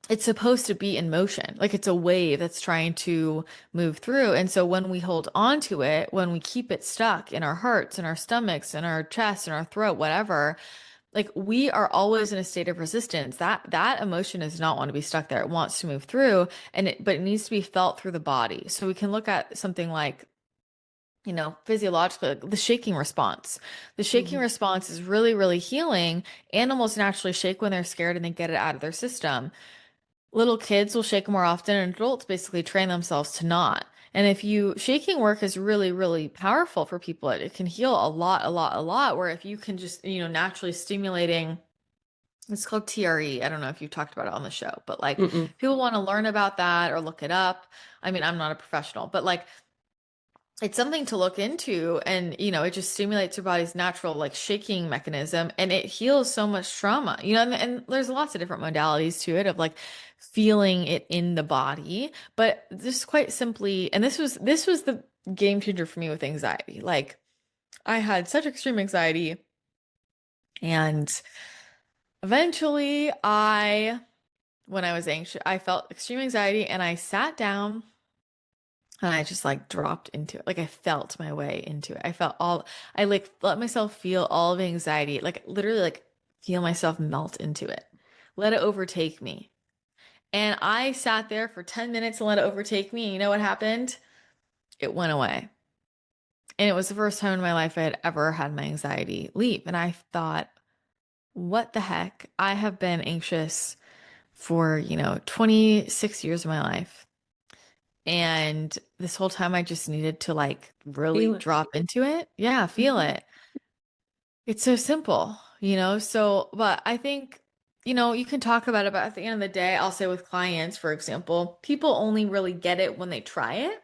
It's supposed to be in motion. Like it's a wave that's trying to move through. And so when we hold on to it, when we keep it stuck in our hearts and our stomachs and our chest and our throat, whatever, like we are always in a state of resistance. That emotion does not want to be stuck there. It wants to move through but it needs to be felt through the body. So we can look at something like, physiologically, like the shaking response. The shaking Mhm. response is really, really healing. Animals naturally shake when they're scared and they get it out of their system. Little kids will shake more often, and adults basically train themselves to not. And if you shaking work is really, really powerful for people. It can heal a lot, a lot, a lot. Where if you can just, naturally stimulating, it's called TRE. I don't know if you've talked about it on the show, but like Mm-mm. people want to learn about that or look it up. I mean, I'm not a professional, but like it's something to look into and it just stimulates your body's natural like shaking mechanism and it heals so much trauma and there's lots of different modalities to it of like feeling it in the body but just quite simply and this was the game changer for me with anxiety. Like I had such extreme anxiety and eventually when I was anxious I felt extreme anxiety and I sat down and I just like dropped into it. Like I felt my way into it. I like let myself feel all of the anxiety, like literally like feel myself melt into it. Let it overtake me. And I sat there for 10 minutes and let it overtake me. And you know what happened? It went away. And it was the first time in my life I had ever had my anxiety leave. And I thought, what the heck? I have been anxious for, 26 years of my life. And this whole time I just needed to like really Feel it. drop into it. Yeah, feel Mhm. it. It's so simple, So, but I think, you can talk about it, but at the end of the day, I'll say with clients, for example, people only really get it when they try it.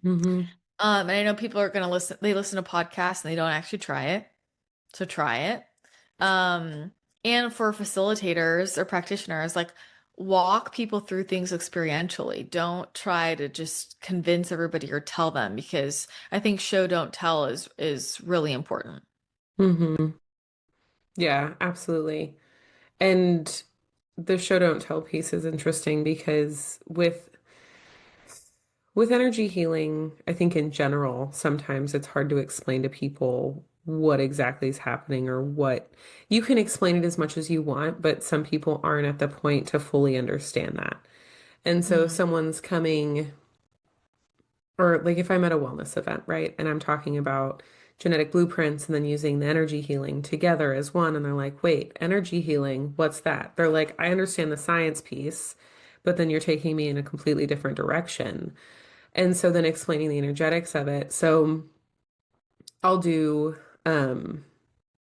Mhm. And I know people are going to they listen to podcasts and they don't actually try it. So try it. Um, and for facilitators or practitioners, like walk people through things experientially. Don't try to just convince everybody or tell them because I think show don't tell is really important. Mhm. Yeah, absolutely. And the show don't tell piece is interesting because with energy healing, I think in general, sometimes it's hard to explain to people what exactly is happening or what you can explain it as much as you want, but some people aren't at the point to fully understand that. And so if Mm, someone's coming, or like if I'm at a wellness event, right, and I'm talking about genetic blueprints and then using the energy healing together as one, and they're like, wait, energy healing, what's that? They're like, I understand the science piece, but then you're taking me in a completely different direction. And so then explaining the energetics of it. So I'll do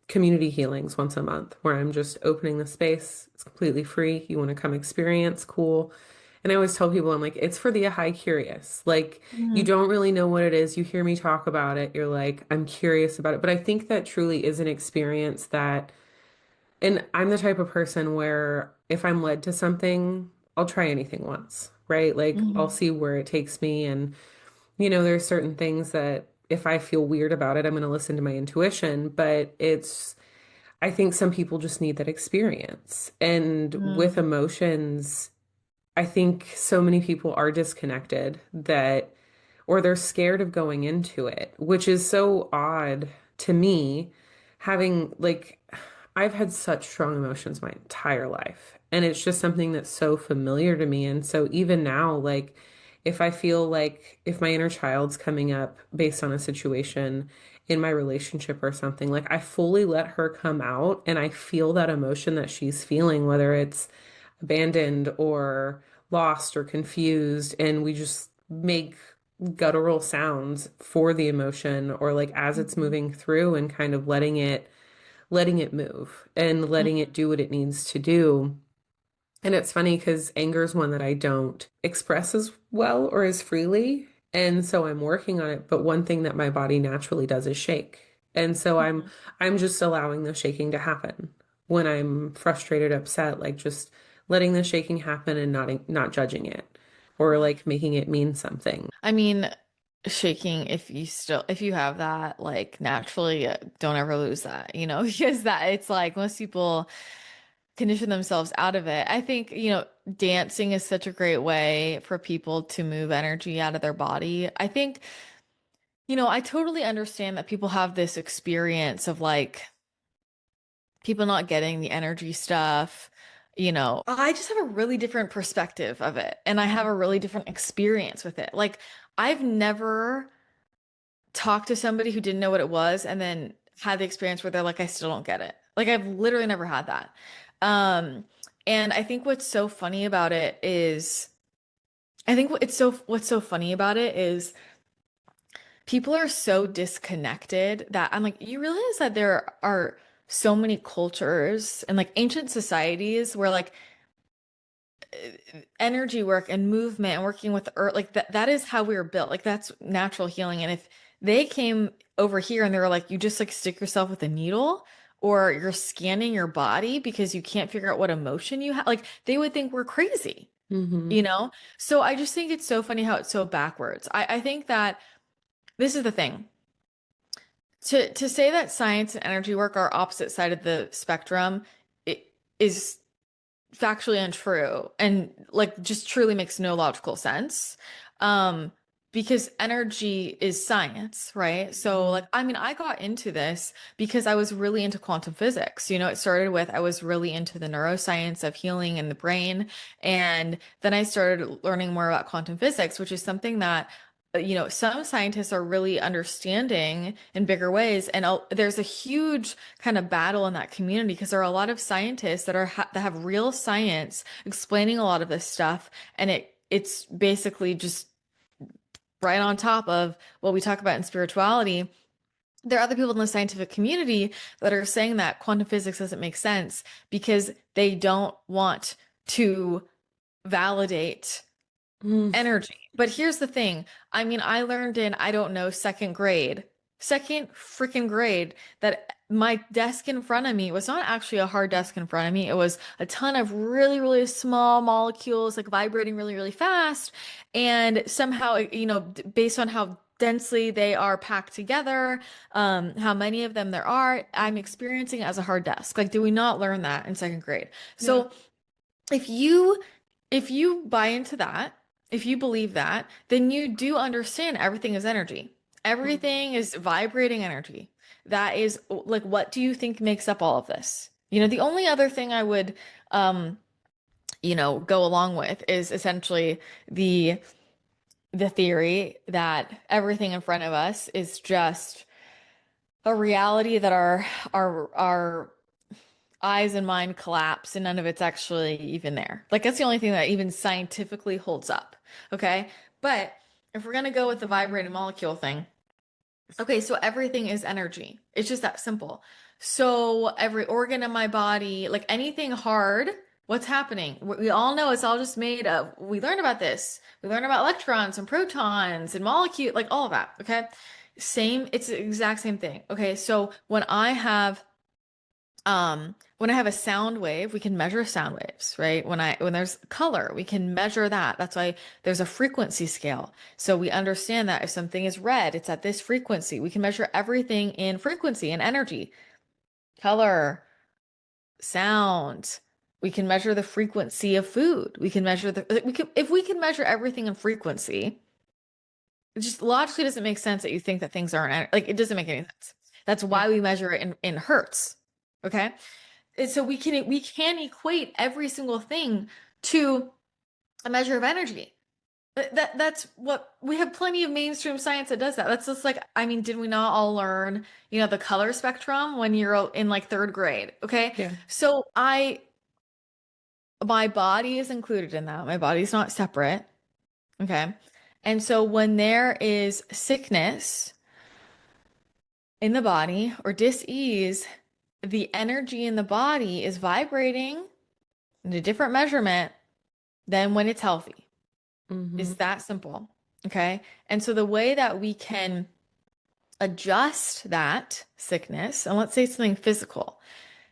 community healings once a month where I'm just opening the space. It's completely free. You want to come experience, cool. And I always tell people, I'm like, it's for the high curious. Like, you Mhm. don't really know what it is. You hear me talk about it. You're like, I'm curious about it. But I think that truly is an experience that, and I'm the type of person where if I'm led to something, I'll try anything once, right? Like, I'll Mhm. see where it takes me. And, there's certain things that if I feel weird about it, I'm going to listen to my intuition. But I think some people just need that experience. And with Mhm. emotions, I think so many people are disconnected that, or they're scared of going into it, which is so odd to me, having like, I've had such strong emotions my entire life. And it's just something that's so familiar to me. And so even now, like, if I feel like if my inner child's coming up based on a situation in my relationship or something, like I fully let her come out and I feel that emotion that she's feeling, whether it's abandoned or lost or confused, and we just make guttural sounds for the emotion or like as it's Mhm. moving through and kind of letting it move and letting it do what it needs to do. And it's funny because anger is one that I don't express as well or as freely. And so I'm working on it. But one thing that my body naturally does is shake. And so Mhm. I'm just allowing the shaking to happen when I'm frustrated, upset, like just letting the shaking happen and not judging it or like making it mean something. I mean, shaking, if you have that, like naturally, don't ever lose that, because that it's like most people condition themselves out of it. I think, dancing is such a great way for people to move energy out of their body. I think, I totally understand that people have this experience of like people not getting the energy stuff. I just have a really different perspective of it, and I have a really different experience with it. Like, I've never talked to somebody who didn't know what it was and then had the experience where they're like, I still don't get it. Like, I've literally never had that. Um, and I think what's so funny about it is, I think what's so funny about it is people are so disconnected that I'm like, you realize that there are so many cultures and like ancient societies where like energy work and movement and working with the earth, like that is how we were built. Like that's natural healing. And if they came over here and they were like, you just like stick yourself with a needle or you're scanning your body because you can't figure out what emotion you have, like they would think we're crazy, Hmm. you know? So I just think it's so funny how it's so backwards. I think that this is the thing. To say that science and energy work are opposite side of the spectrum, it is factually untrue and like just truly makes no logical sense. Um, because energy is science, right? So like I mean I got into this because I was really into quantum physics. It started with I was really into the neuroscience of healing in the brain, and then I started learning more about quantum physics, which is something that some scientists are really understanding in bigger ways. And there's a huge kind of battle in that community because there are a lot of scientists that have real science explaining a lot of this stuff, and it's basically just right on top of what we talk about in spirituality. There are other people in the scientific community that are saying that quantum physics doesn't make sense because they don't want to validate energy. But here's the thing. I mean, I learned in, I don't know, second freaking grade, that my desk in front of me was not actually a hard desk in front of me. It was a ton of really, really small molecules, like vibrating really, really fast. And somehow, based on how densely they are packed together, how many of them there are, I'm experiencing it as a hard desk. Like, do we not learn that in second grade? Yeah. So if you if you buy into that, if you believe that, then you do understand everything is energy. Everything is vibrating energy. That is like, what do you think makes up all of this? The only other thing I would um go along with is essentially the the theory that everything in front of us is just a reality that our eyes and mind collapse and none of it's actually even there. Like that's the only thing that even scientifically holds up. Okay. But if we're going to go with the vibrating molecule thing, okay, so everything is energy. It's just that simple. So every organ in my body, like anything hard, What's happening? We all know it's all just made of, we learned about this. We learned about electrons and protons and molecule, like all of that. Okay. Same, it's the exact same thing. Okay. So when I have a sound wave, we can measure sound waves, right? When there's color, we can measure that. That's why there's a frequency scale. So we understand that if something is red, it's at this frequency. We can measure everything in frequency and energy, color, sound. We can measure the frequency of food. We can measure if we can measure everything in frequency, it just logically doesn't make sense that you think that things aren't like it doesn't make any sense. That's Yeah. why we measure it in hertz. Okay. And so we can equate every single thing to a measure of energy. That's what we have plenty of mainstream science that does that. That's just like, I mean, did we not all learn, the color spectrum when you're in like third grade? Okay. Yeah. So my body is included in that. My body's not separate. Okay. And so when there is sickness in the body or dis-ease, the energy in the body is vibrating in a different measurement than when it's healthy. Mm-hmm. It's that simple. Okay. And so the way that we can adjust that sickness, and let's say something physical,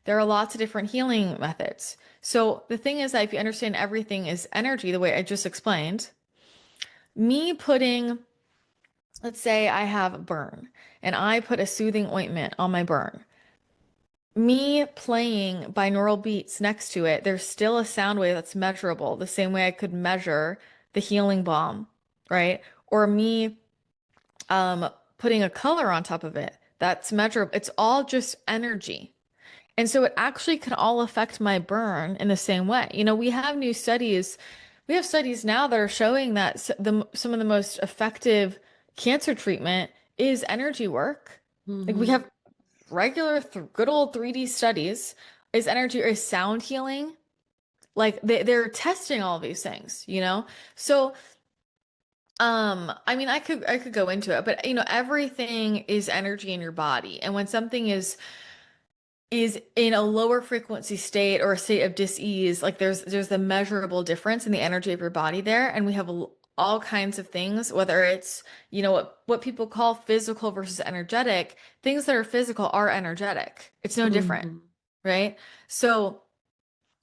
there are lots of different healing methods. So the thing is that if you understand everything is energy, the way I just explained, me putting, let's say I have a burn and I put a soothing ointment on my burn. Me playing binaural beats next to it, there's still a sound wave that's measurable, the same way I could measure the healing balm, right? Or me putting a color on top of it, that's measurable. It's all just energy. And so it actually can all affect my burn in the same way. We have studies now that are showing that some of the most effective cancer treatment is energy work. Like we Mm-hmm. have regular good old 3D studies. Is energy or is sound healing? Like they're testing all these things. So I mean I could go into it, but everything is energy in your body. And when something is in a lower frequency state or a state of dis-ease, like there's a measurable difference in the energy of your body there. And we have all kinds of things, whether it's, what people call physical versus energetic. Things that are physical are energetic. It's no different, Mm-hmm. right? So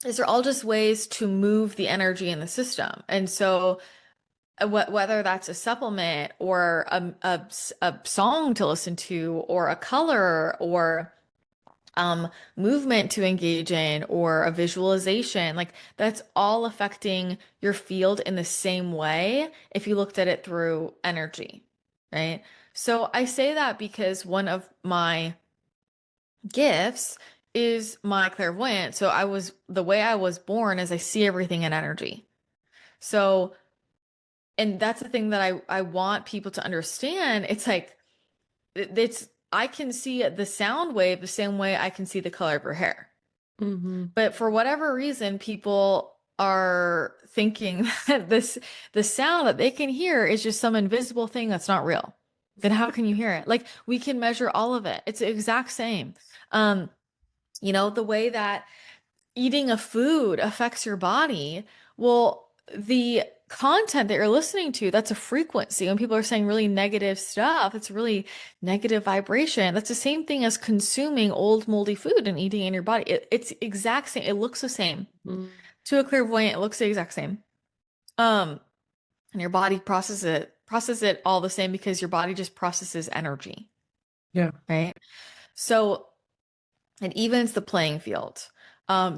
these are all just ways to move the energy in the system. And so whether that's a supplement or a song to listen to or a color or movement to engage in or a visualization, like that's all affecting your field in the same way if you looked at it through energy, right? So I say that because one of my gifts is my clairvoyant. So the way I was born is I see everything in energy. So, and that's the thing that I want people to understand. It's like, it's, I can see the sound wave the same way I can see the color of her hair. Mm-hmm. But for whatever reason, people are thinking that the sound that they can hear is just some invisible thing that's not real. Then how can you hear it? Like we can measure all of it. It's the exact same. Um, the way that eating a food affects your body, well, the content that you're listening to, that's a frequency. When people are saying really negative stuff, it's really negative vibration. That's the same thing as consuming old moldy food and eating in your body. It's exact same. It looks the same. Mm-hmm. To a clairvoyant, it looks the exact same. Um, and your body processes it all the same because your body just processes energy, Yeah. right? So it evens the playing field.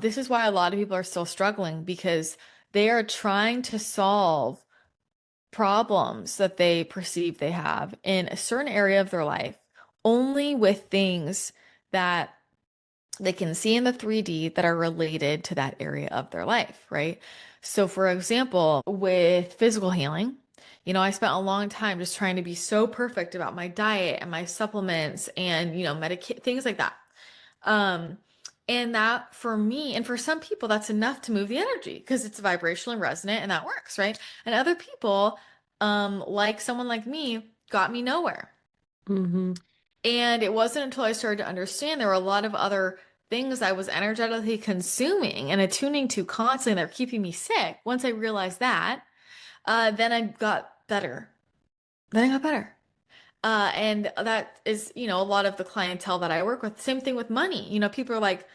This is why a lot of people are still struggling because they are trying to solve problems that they perceive they have in a certain area of their life only with things that they can see in the 3D that are related to that area of their life, right? So, for example, with physical healing, I spent a long time just trying to be so perfect about my diet and my supplements and, medic things like that. Um, and that for me, and for some people, that's enough to move the energy because it's vibrational and resonant and that works, right? And other people, like someone like me, got me nowhere. Mm-hmm. And it wasn't until I started to understand there were a lot of other things I was energetically consuming and attuning to constantly that were keeping me sick, once I realized that, then I got better. Then I got better. And that is, a lot of the clientele that I work with. Same thing with money. People are like,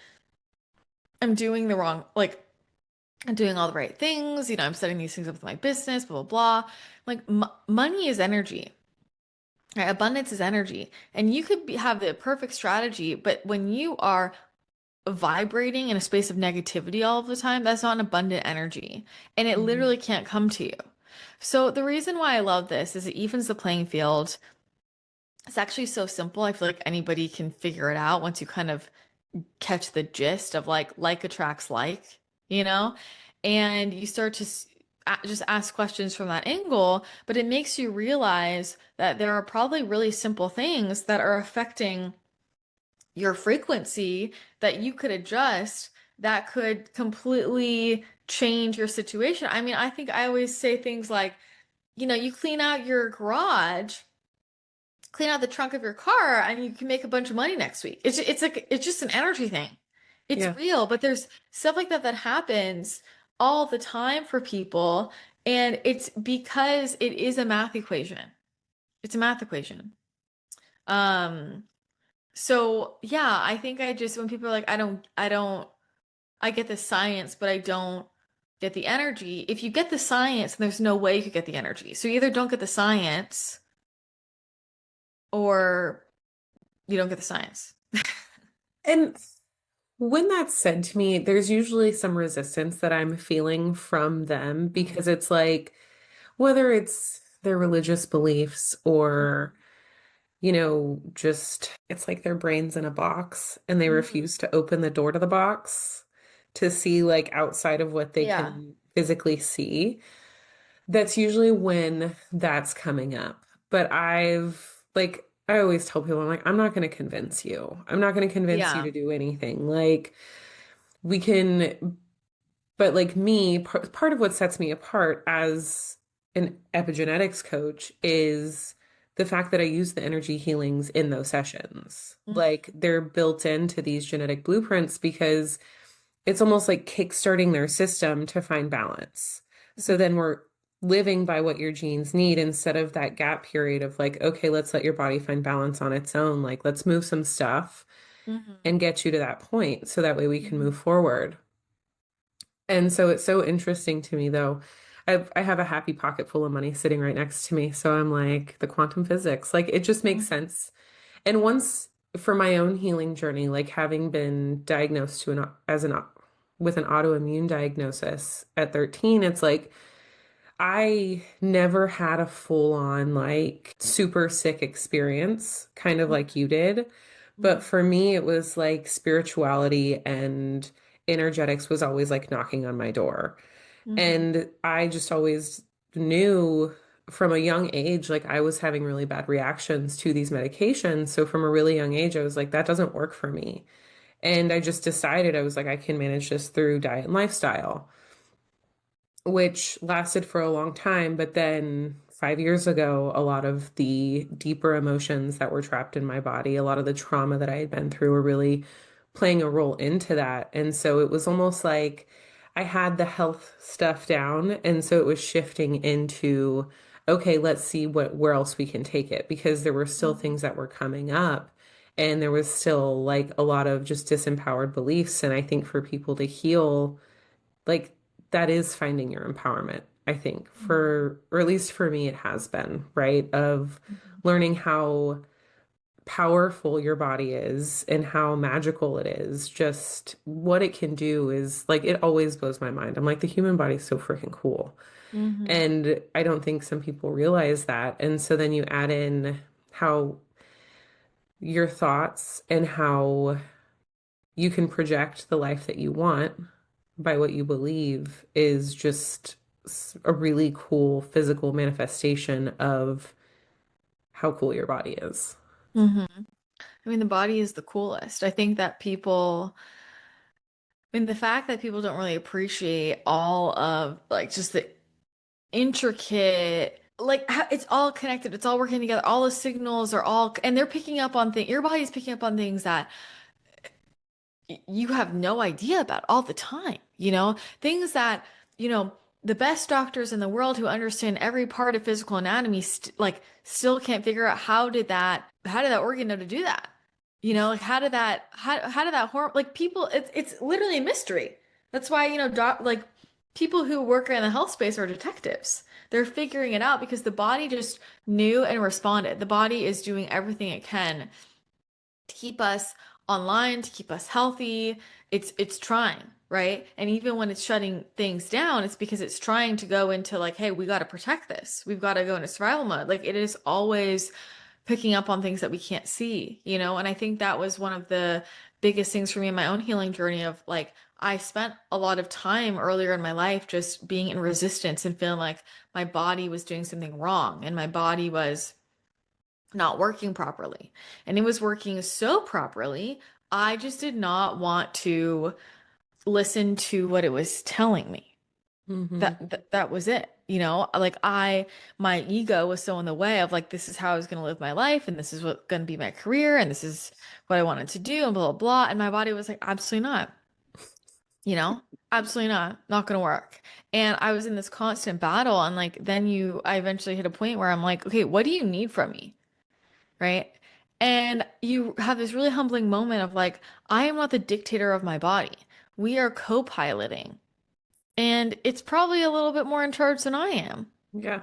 I'm doing the wrong, like, I'm doing all the right things. I'm setting these things up with my business, blah, blah, blah. Like, m money is energy. Right? Abundance is energy. And you could have the perfect strategy, but when you are vibrating in a space of negativity all of the time, that's not an abundant energy. And it Mhm. literally can't come to you. So the reason why I love this is it evens the playing field. It's actually so simple. I feel like anybody can figure it out once you kind of catch the gist of like attracts you know? And you start to just ask questions from that angle, but it makes you realize that there are probably really simple things that are affecting your frequency that you could adjust that could completely change your situation. I mean, I think I always say things like, you clean out your garage, clean out the trunk of your car, and you can make a bunch of money next week. It's like it's just an energy thing. It's Yeah. real, but there's stuff like that that happens all the time for people, and it's because it is a math equation. It's a math equation. Um, so yeah, I think I just when people are like, I get the science, but I don't get the energy. If you get the science, there's no way you could get the energy. So you either don't get the science or you don't get the science. And when that's said to me, there's usually some resistance that I'm feeling from them because it's like, whether it's their religious beliefs or, just it's like their brain's in a box and they Mhm. refuse to open the door to the box to see like outside of what they Yeah. can physically see. That's usually when that's coming up. But I always tell people, I'm like, I'm not going to convince you. I'm not going to convince you Yeah. to do anything. Like, we can, but like me, part of what sets me apart as an epigenetics coach is the fact that I use the energy healings in those sessions. Mhm. Like, they're built into these genetic blueprints because it's almost like kickstarting their system to find balance. So then we're living by what your genes need instead of that gap period of like, okay, let's let your body find balance on its own. Like, let's move some stuff Mhm. and get you to that point so that way we can Mhm. move forward. And so it's so interesting to me though. I have a happy pocket full of money sitting right next to me. So I'm like, the quantum physics, like it just makes Mhm. sense. And once for my own healing journey, like having been diagnosed with an autoimmune diagnosis at 13, it's like I never had a full on like super sick experience, kind of like you did. But Mhm. for me, it was like spirituality and energetics was always like knocking on my door. Mhm. And I just always knew from a young age, like I was having really bad reactions to these medications. So from a really young age, I was like, that doesn't work for me. And I just decided I was like, I can manage this through diet and lifestyle, which lasted for a long time. But then 5 years ago, a lot of the deeper emotions that were trapped in my body, a lot of the trauma that I had been through were really playing a role into that. And so it was almost like I had the health stuff down. And so it was shifting into, okay, let's see where else we can take it because there were still Mhm. things that were coming up. And there was still like a lot of just disempowered beliefs. And I think for people to heal, like that is finding your empowerment, I think, Mhm. or at least for me, it has been, right? Of Mhm. learning how powerful your body is and how magical it is. Just what it can do is like, it always blows my mind. I'm like, the human body is so freaking cool. Mhm. And I don't think some people realize that. And so then you add in how your thoughts and how you can project the life that you want by what you believe is just a really cool physical manifestation of how cool your body is. Mhm. I mean, the body is the coolest. I think that the fact that people don't really appreciate all of like just the intricate, like how it's all connected, it's all working together, all the signals are all, and they're picking up on things, your body's picking up on things that you have no idea about all the time, things that, you know, the best doctors in the world who understand every part of physical anatomy still can't figure out how did that organ know to do that? Like how did that hormone like people it's literally a mystery. That's why, people who work in the health space are detectives. They're figuring it out because the body just knew and responded. The body is doing everything it can to keep us online, to keep us healthy. It's trying, right? And even when it's shutting things down, it's because it's trying to go into like, hey, we got to protect this. We've got to go into survival mode. Like it is always picking up on things that we can't see, And I think that was one of the biggest things for me in my own healing journey of like I spent a lot of time earlier in my life just being in resistance and feeling like my body was doing something wrong and my body was not working properly. And it was working so properly, I just did not want to listen to what it was telling me. Mm-hmm. That was it. Like my ego was so in the way of like, this is how I was going to live my life, and this is what going to be my career, and this is what I wanted to do, and blah, blah, blah. And my body was like, absolutely not, you know, absolutely not going to work. And I was in this constant battle. And like, I eventually hit a point where I'm like, okay, what do you need from me? Right. And you have this really humbling moment of like, I am not the dictator of my body. We are co-piloting. And it's probably a little bit more in charge than I am, Yeah.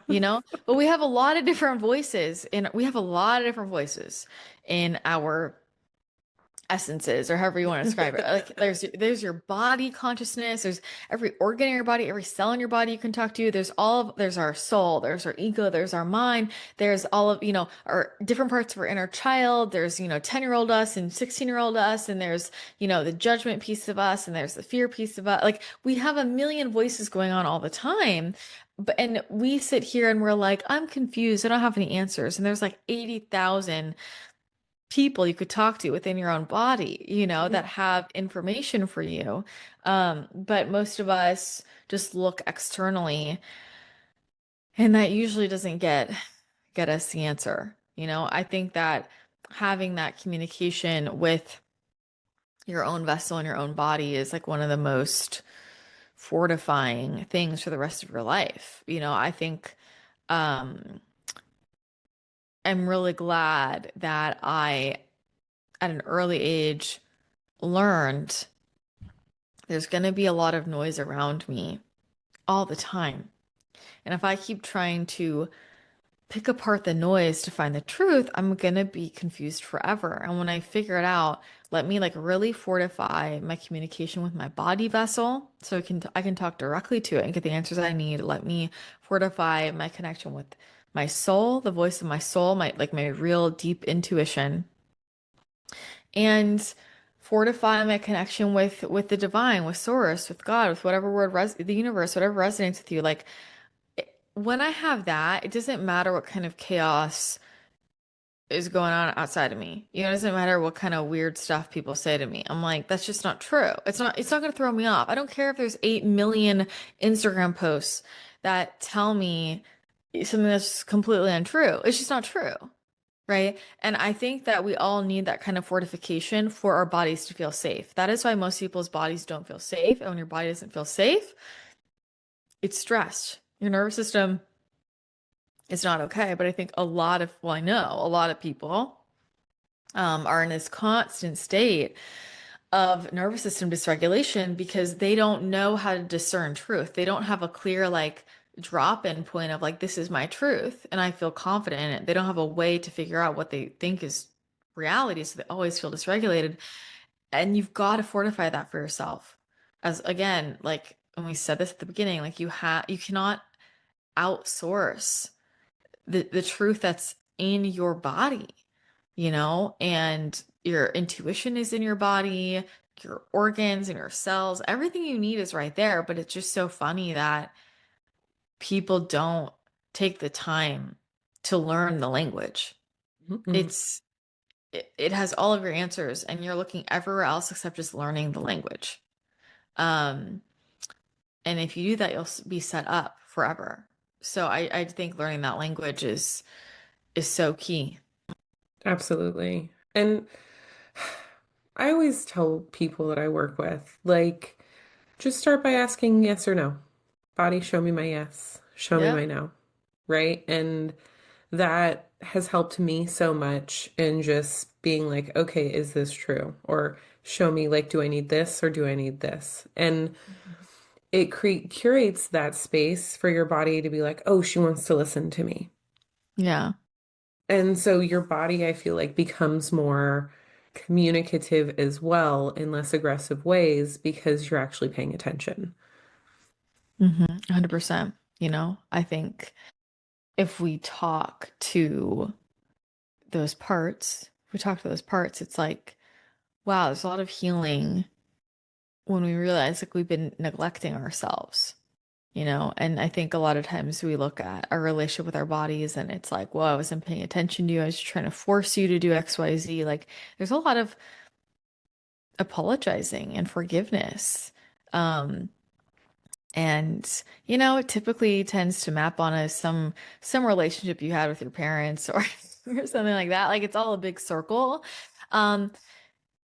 But we have a lot of different voices in our essences or however you want to describe it. Like there's your body consciousness, there's every organ in your body, every cell in your body you can talk to. There's our soul, there's our ego, there's our mind, there's all of, our different parts of our inner child. There's, 10-year-old us and 16-year-old us, and there's, the judgment piece of us, and there's the fear piece of us. Like we have a million voices going on all the time. And we sit here and we're like, I'm confused. I don't have any answers. And there's like 80,000 people you could talk to within your own body, that have information for you. But most of us just look externally, and that usually doesn't get us the answer. I think that having that communication with your own vessel and your own body is like one of the most fortifying things for the rest of your life. I think um I'm really glad that I at an early age learned there's going to be a lot of noise around me all the time. And if I keep trying to pick apart the noise to find the truth, I'm going to be confused forever. And when I figure it out, let me like really fortify my communication with my body vessel so I can talk directly to it and get the answers I need. Let me fortify my connection with my soul, the voice of my soul, my real deep intuition, and fortify my connection with the divine, with source, with God, with whatever the universe, whatever resonates with you. Like when I have that, it doesn't matter what kind of chaos is going on outside of me. It doesn't matter what kind of weird stuff people say to me. I'm like, that's just not true. It's not going to throw me off. I don't care if there's 8 million Instagram posts that tell me something that's completely untrue. It's just not true. Right. And I think that we all need that kind of fortification for our bodies to feel safe. That is why most people's bodies don't feel safe. And when your body doesn't feel safe, it's stressed. Your nervous system is not okay. But I think I know a lot of people are in this constant state of nervous system dysregulation because they don't know how to discern truth. They don't have a clear, like, drop-in point of like, this is my truth, and I feel confident in it. They don't have a way to figure out what they think is reality, so they always feel dysregulated. And you've got to fortify that for yourself. As again, like when we said this at the beginning, like you cannot outsource the truth that's in your body, and your intuition is in your body, your organs and your cells, everything you need is right there. But it's just so funny that people don't take the time to learn the language. Mm-mm. It has all of your answers, and you're looking everywhere else except just learning the language. Um, and if you do that, you'll be set up forever. So I think learning that language is so key. Absolutely. And I always tell people that I work with, like, just start by asking yes or no. Body, show me my yes, show me my Yep. no, right? And that has helped me so much in just being like, okay, is this true? Or show me, like, do I need this or do I need this? And it curates that space for your body to be like, oh, she wants to listen to me. Yeah. And so your body, I feel like, becomes more communicative as well in less aggressive ways because you're actually paying attention. 100%. I think if we talk to those parts, if we talk to those parts, it's like, wow, there's a lot of healing when we realize like we've been neglecting ourselves. And I think a lot of times we look at our relationship with our bodies and it's like, well, I wasn't paying attention to you. I was trying to force you to do XYZ. Like there's a lot of apologizing and forgiveness. Um, and it typically tends to map on a some relationship you had with your parents or or something like that. Like it's all a big circle. Um,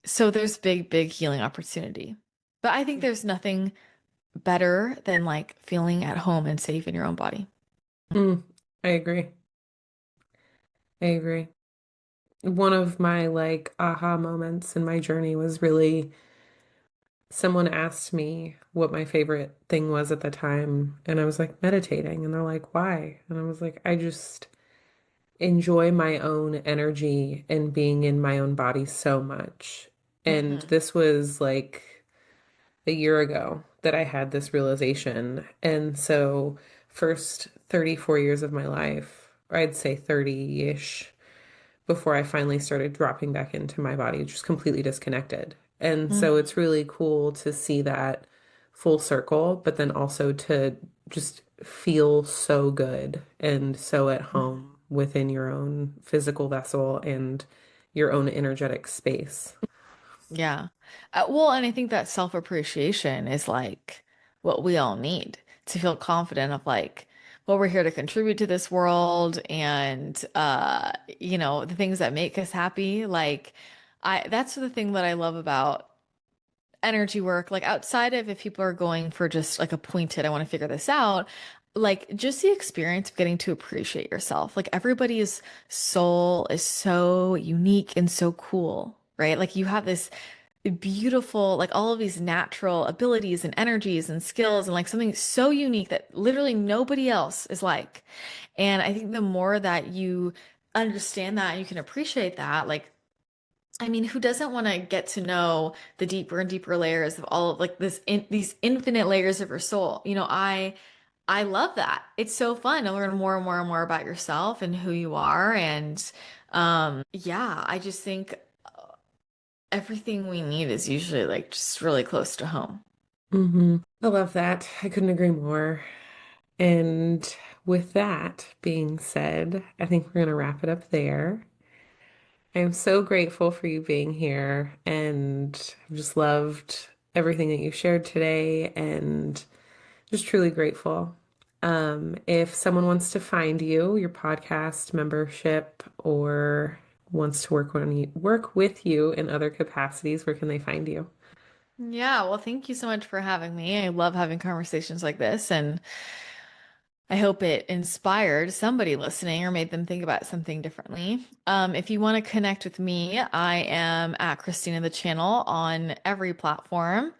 so there's big healing opportunity. But I think there's nothing better than like feeling at home and safe in your own body. Mm, I agree. I agree. One of my like aha moments in my journey was really someone asked me what my favorite thing was at the time, and I was like, meditating. And they're like, why? And I was like, I just enjoy my own energy and being in my own body so much. And Hmm. this was like a year ago that I had this realization. And so, first 34 years of my life, or I'd say 30-ish, before I finally started dropping back into my body, just completely disconnected. And so it's Hmm. really cool to see that full circle, but then also to just feel so good and so at home within your own physical vessel and your own energetic space. Yeah. Well, and I think that self-appreciation is like what we all need to feel confident of like, well, we're here to contribute to this world and the things that make us happy. Like that's the thing that I love about energy work. Like outside of if people are going for just like a pointed, I want to figure this out. Like just the experience of getting to appreciate yourself. Like everybody's soul is so unique and so cool, right? Like you have this beautiful, like all of these natural abilities and energies and skills and like something so unique that literally nobody else is like. And I think the more that you understand that and you can appreciate that, like, I mean, who doesn't want to get to know the deeper and deeper layers of all of like these infinite layers of your soul? I love that. It's so fun to learn more and more and more about yourself and who you are. And yeah, I just think everything we need is usually like just really close to home. I love that. I couldn't agree more. And with that being said, I think we're going to wrap it up there. I am so grateful for you being here, and I've just loved everything that you shared today, and just truly grateful. If someone wants to find you, your podcast membership, or wants to work with you in other capacities, where can they find you? Yeah, well, thank you so much for having me. I love having conversations like this, and I hope it inspired somebody listening or made them think about something differently. If you want to connect with me, I am at Christina the Channel on every platform,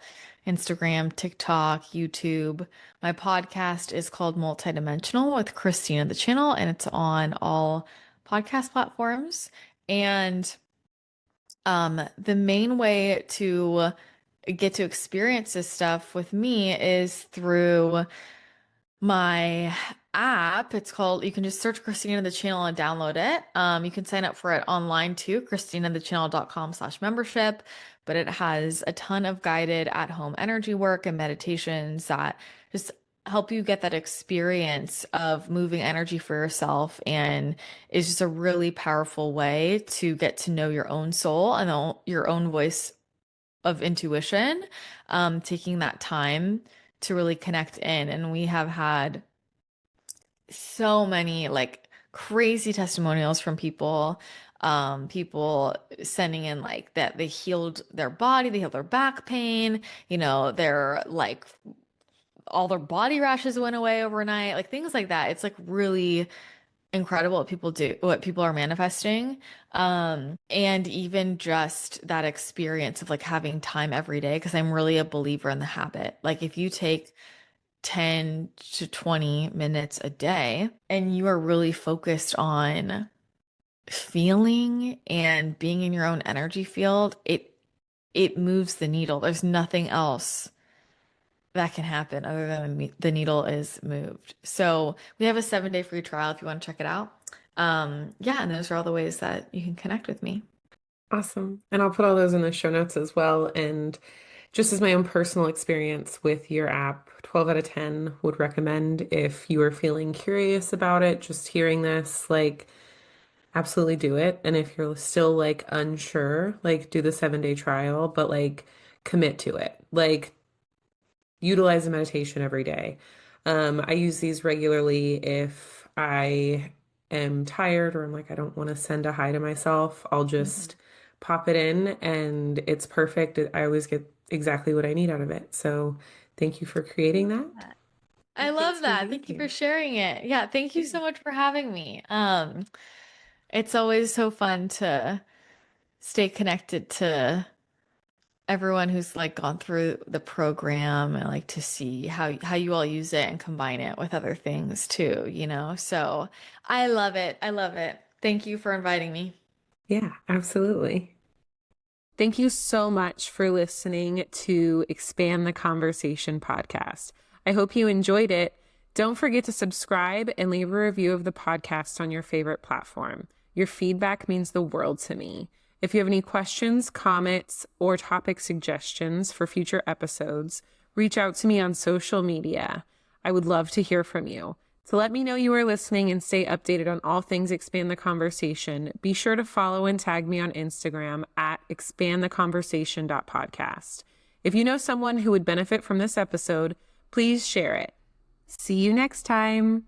Instagram, TikTok, YouTube. My podcast is called Multidimensional with Christina the Channel, and it's on all podcast platforms. And the main way to get to experience this stuff with me is through my app. It's called, you can just search Christina the Channel and download it. You can sign up for it online too, christinathechannel.com/membership. But it has a ton of guided at-home energy work and meditations that just help you get that experience of moving energy for yourself and is just a really powerful way to get to know your own soul and your own voice of intuition, taking that time to really connect in. And we have had so many like crazy testimonials from people People sending in like that they healed their body, they healed their back pain, they're like all their body rashes went away overnight, like things like that. It's like really incredible what people do, what people are manifesting. And even just that experience of like having time every day, because I'm really a believer in the habit. Like if you take 10 to 20 minutes a day and you are really focused on feeling and being in your own energy field, it moves the needle. There's nothing else that can happen other than the needle is moved. So we have a 7-day free trial if you want to check it out. Yeah, and those are all the ways that you can connect with me. Awesome. And I'll put all those in the show notes as well. And just as my own personal experience with your app, 12 out of 10 would recommend if you are feeling curious about it, just hearing this, like, absolutely do it. And if you're still like unsure, like, do the 7-day trial, but like, commit to it. Like, utilize a meditation every day. I use these regularly if I am tired or I'm like, I don't want to send a hi to myself. I'll just pop it in and it's perfect. I always get exactly what I need out of it. So thank you for creating that. I Thanks love for that. being Thank you for here. sharing it. Yeah, thank you so much for having me. It's always so fun to stay connected to everyone who's like gone through the program and like to see how you all use it and combine it with other things too. So I love it. I love it. Thank you for inviting me. Yeah, absolutely. Thank you so much for listening to Expand the Conversation podcast. I hope you enjoyed it. Don't forget to subscribe and leave a review of the podcast on your favorite platform. Your feedback means the world to me. If you have any questions, comments, or topic suggestions for future episodes, reach out to me on social media. I would love to hear from you. To let me know you are listening and stay updated on all things Expand the Conversation, be sure to follow and tag me on Instagram at expandtheconversation.podcast. If you know someone who would benefit from this episode, please share it. See you next time.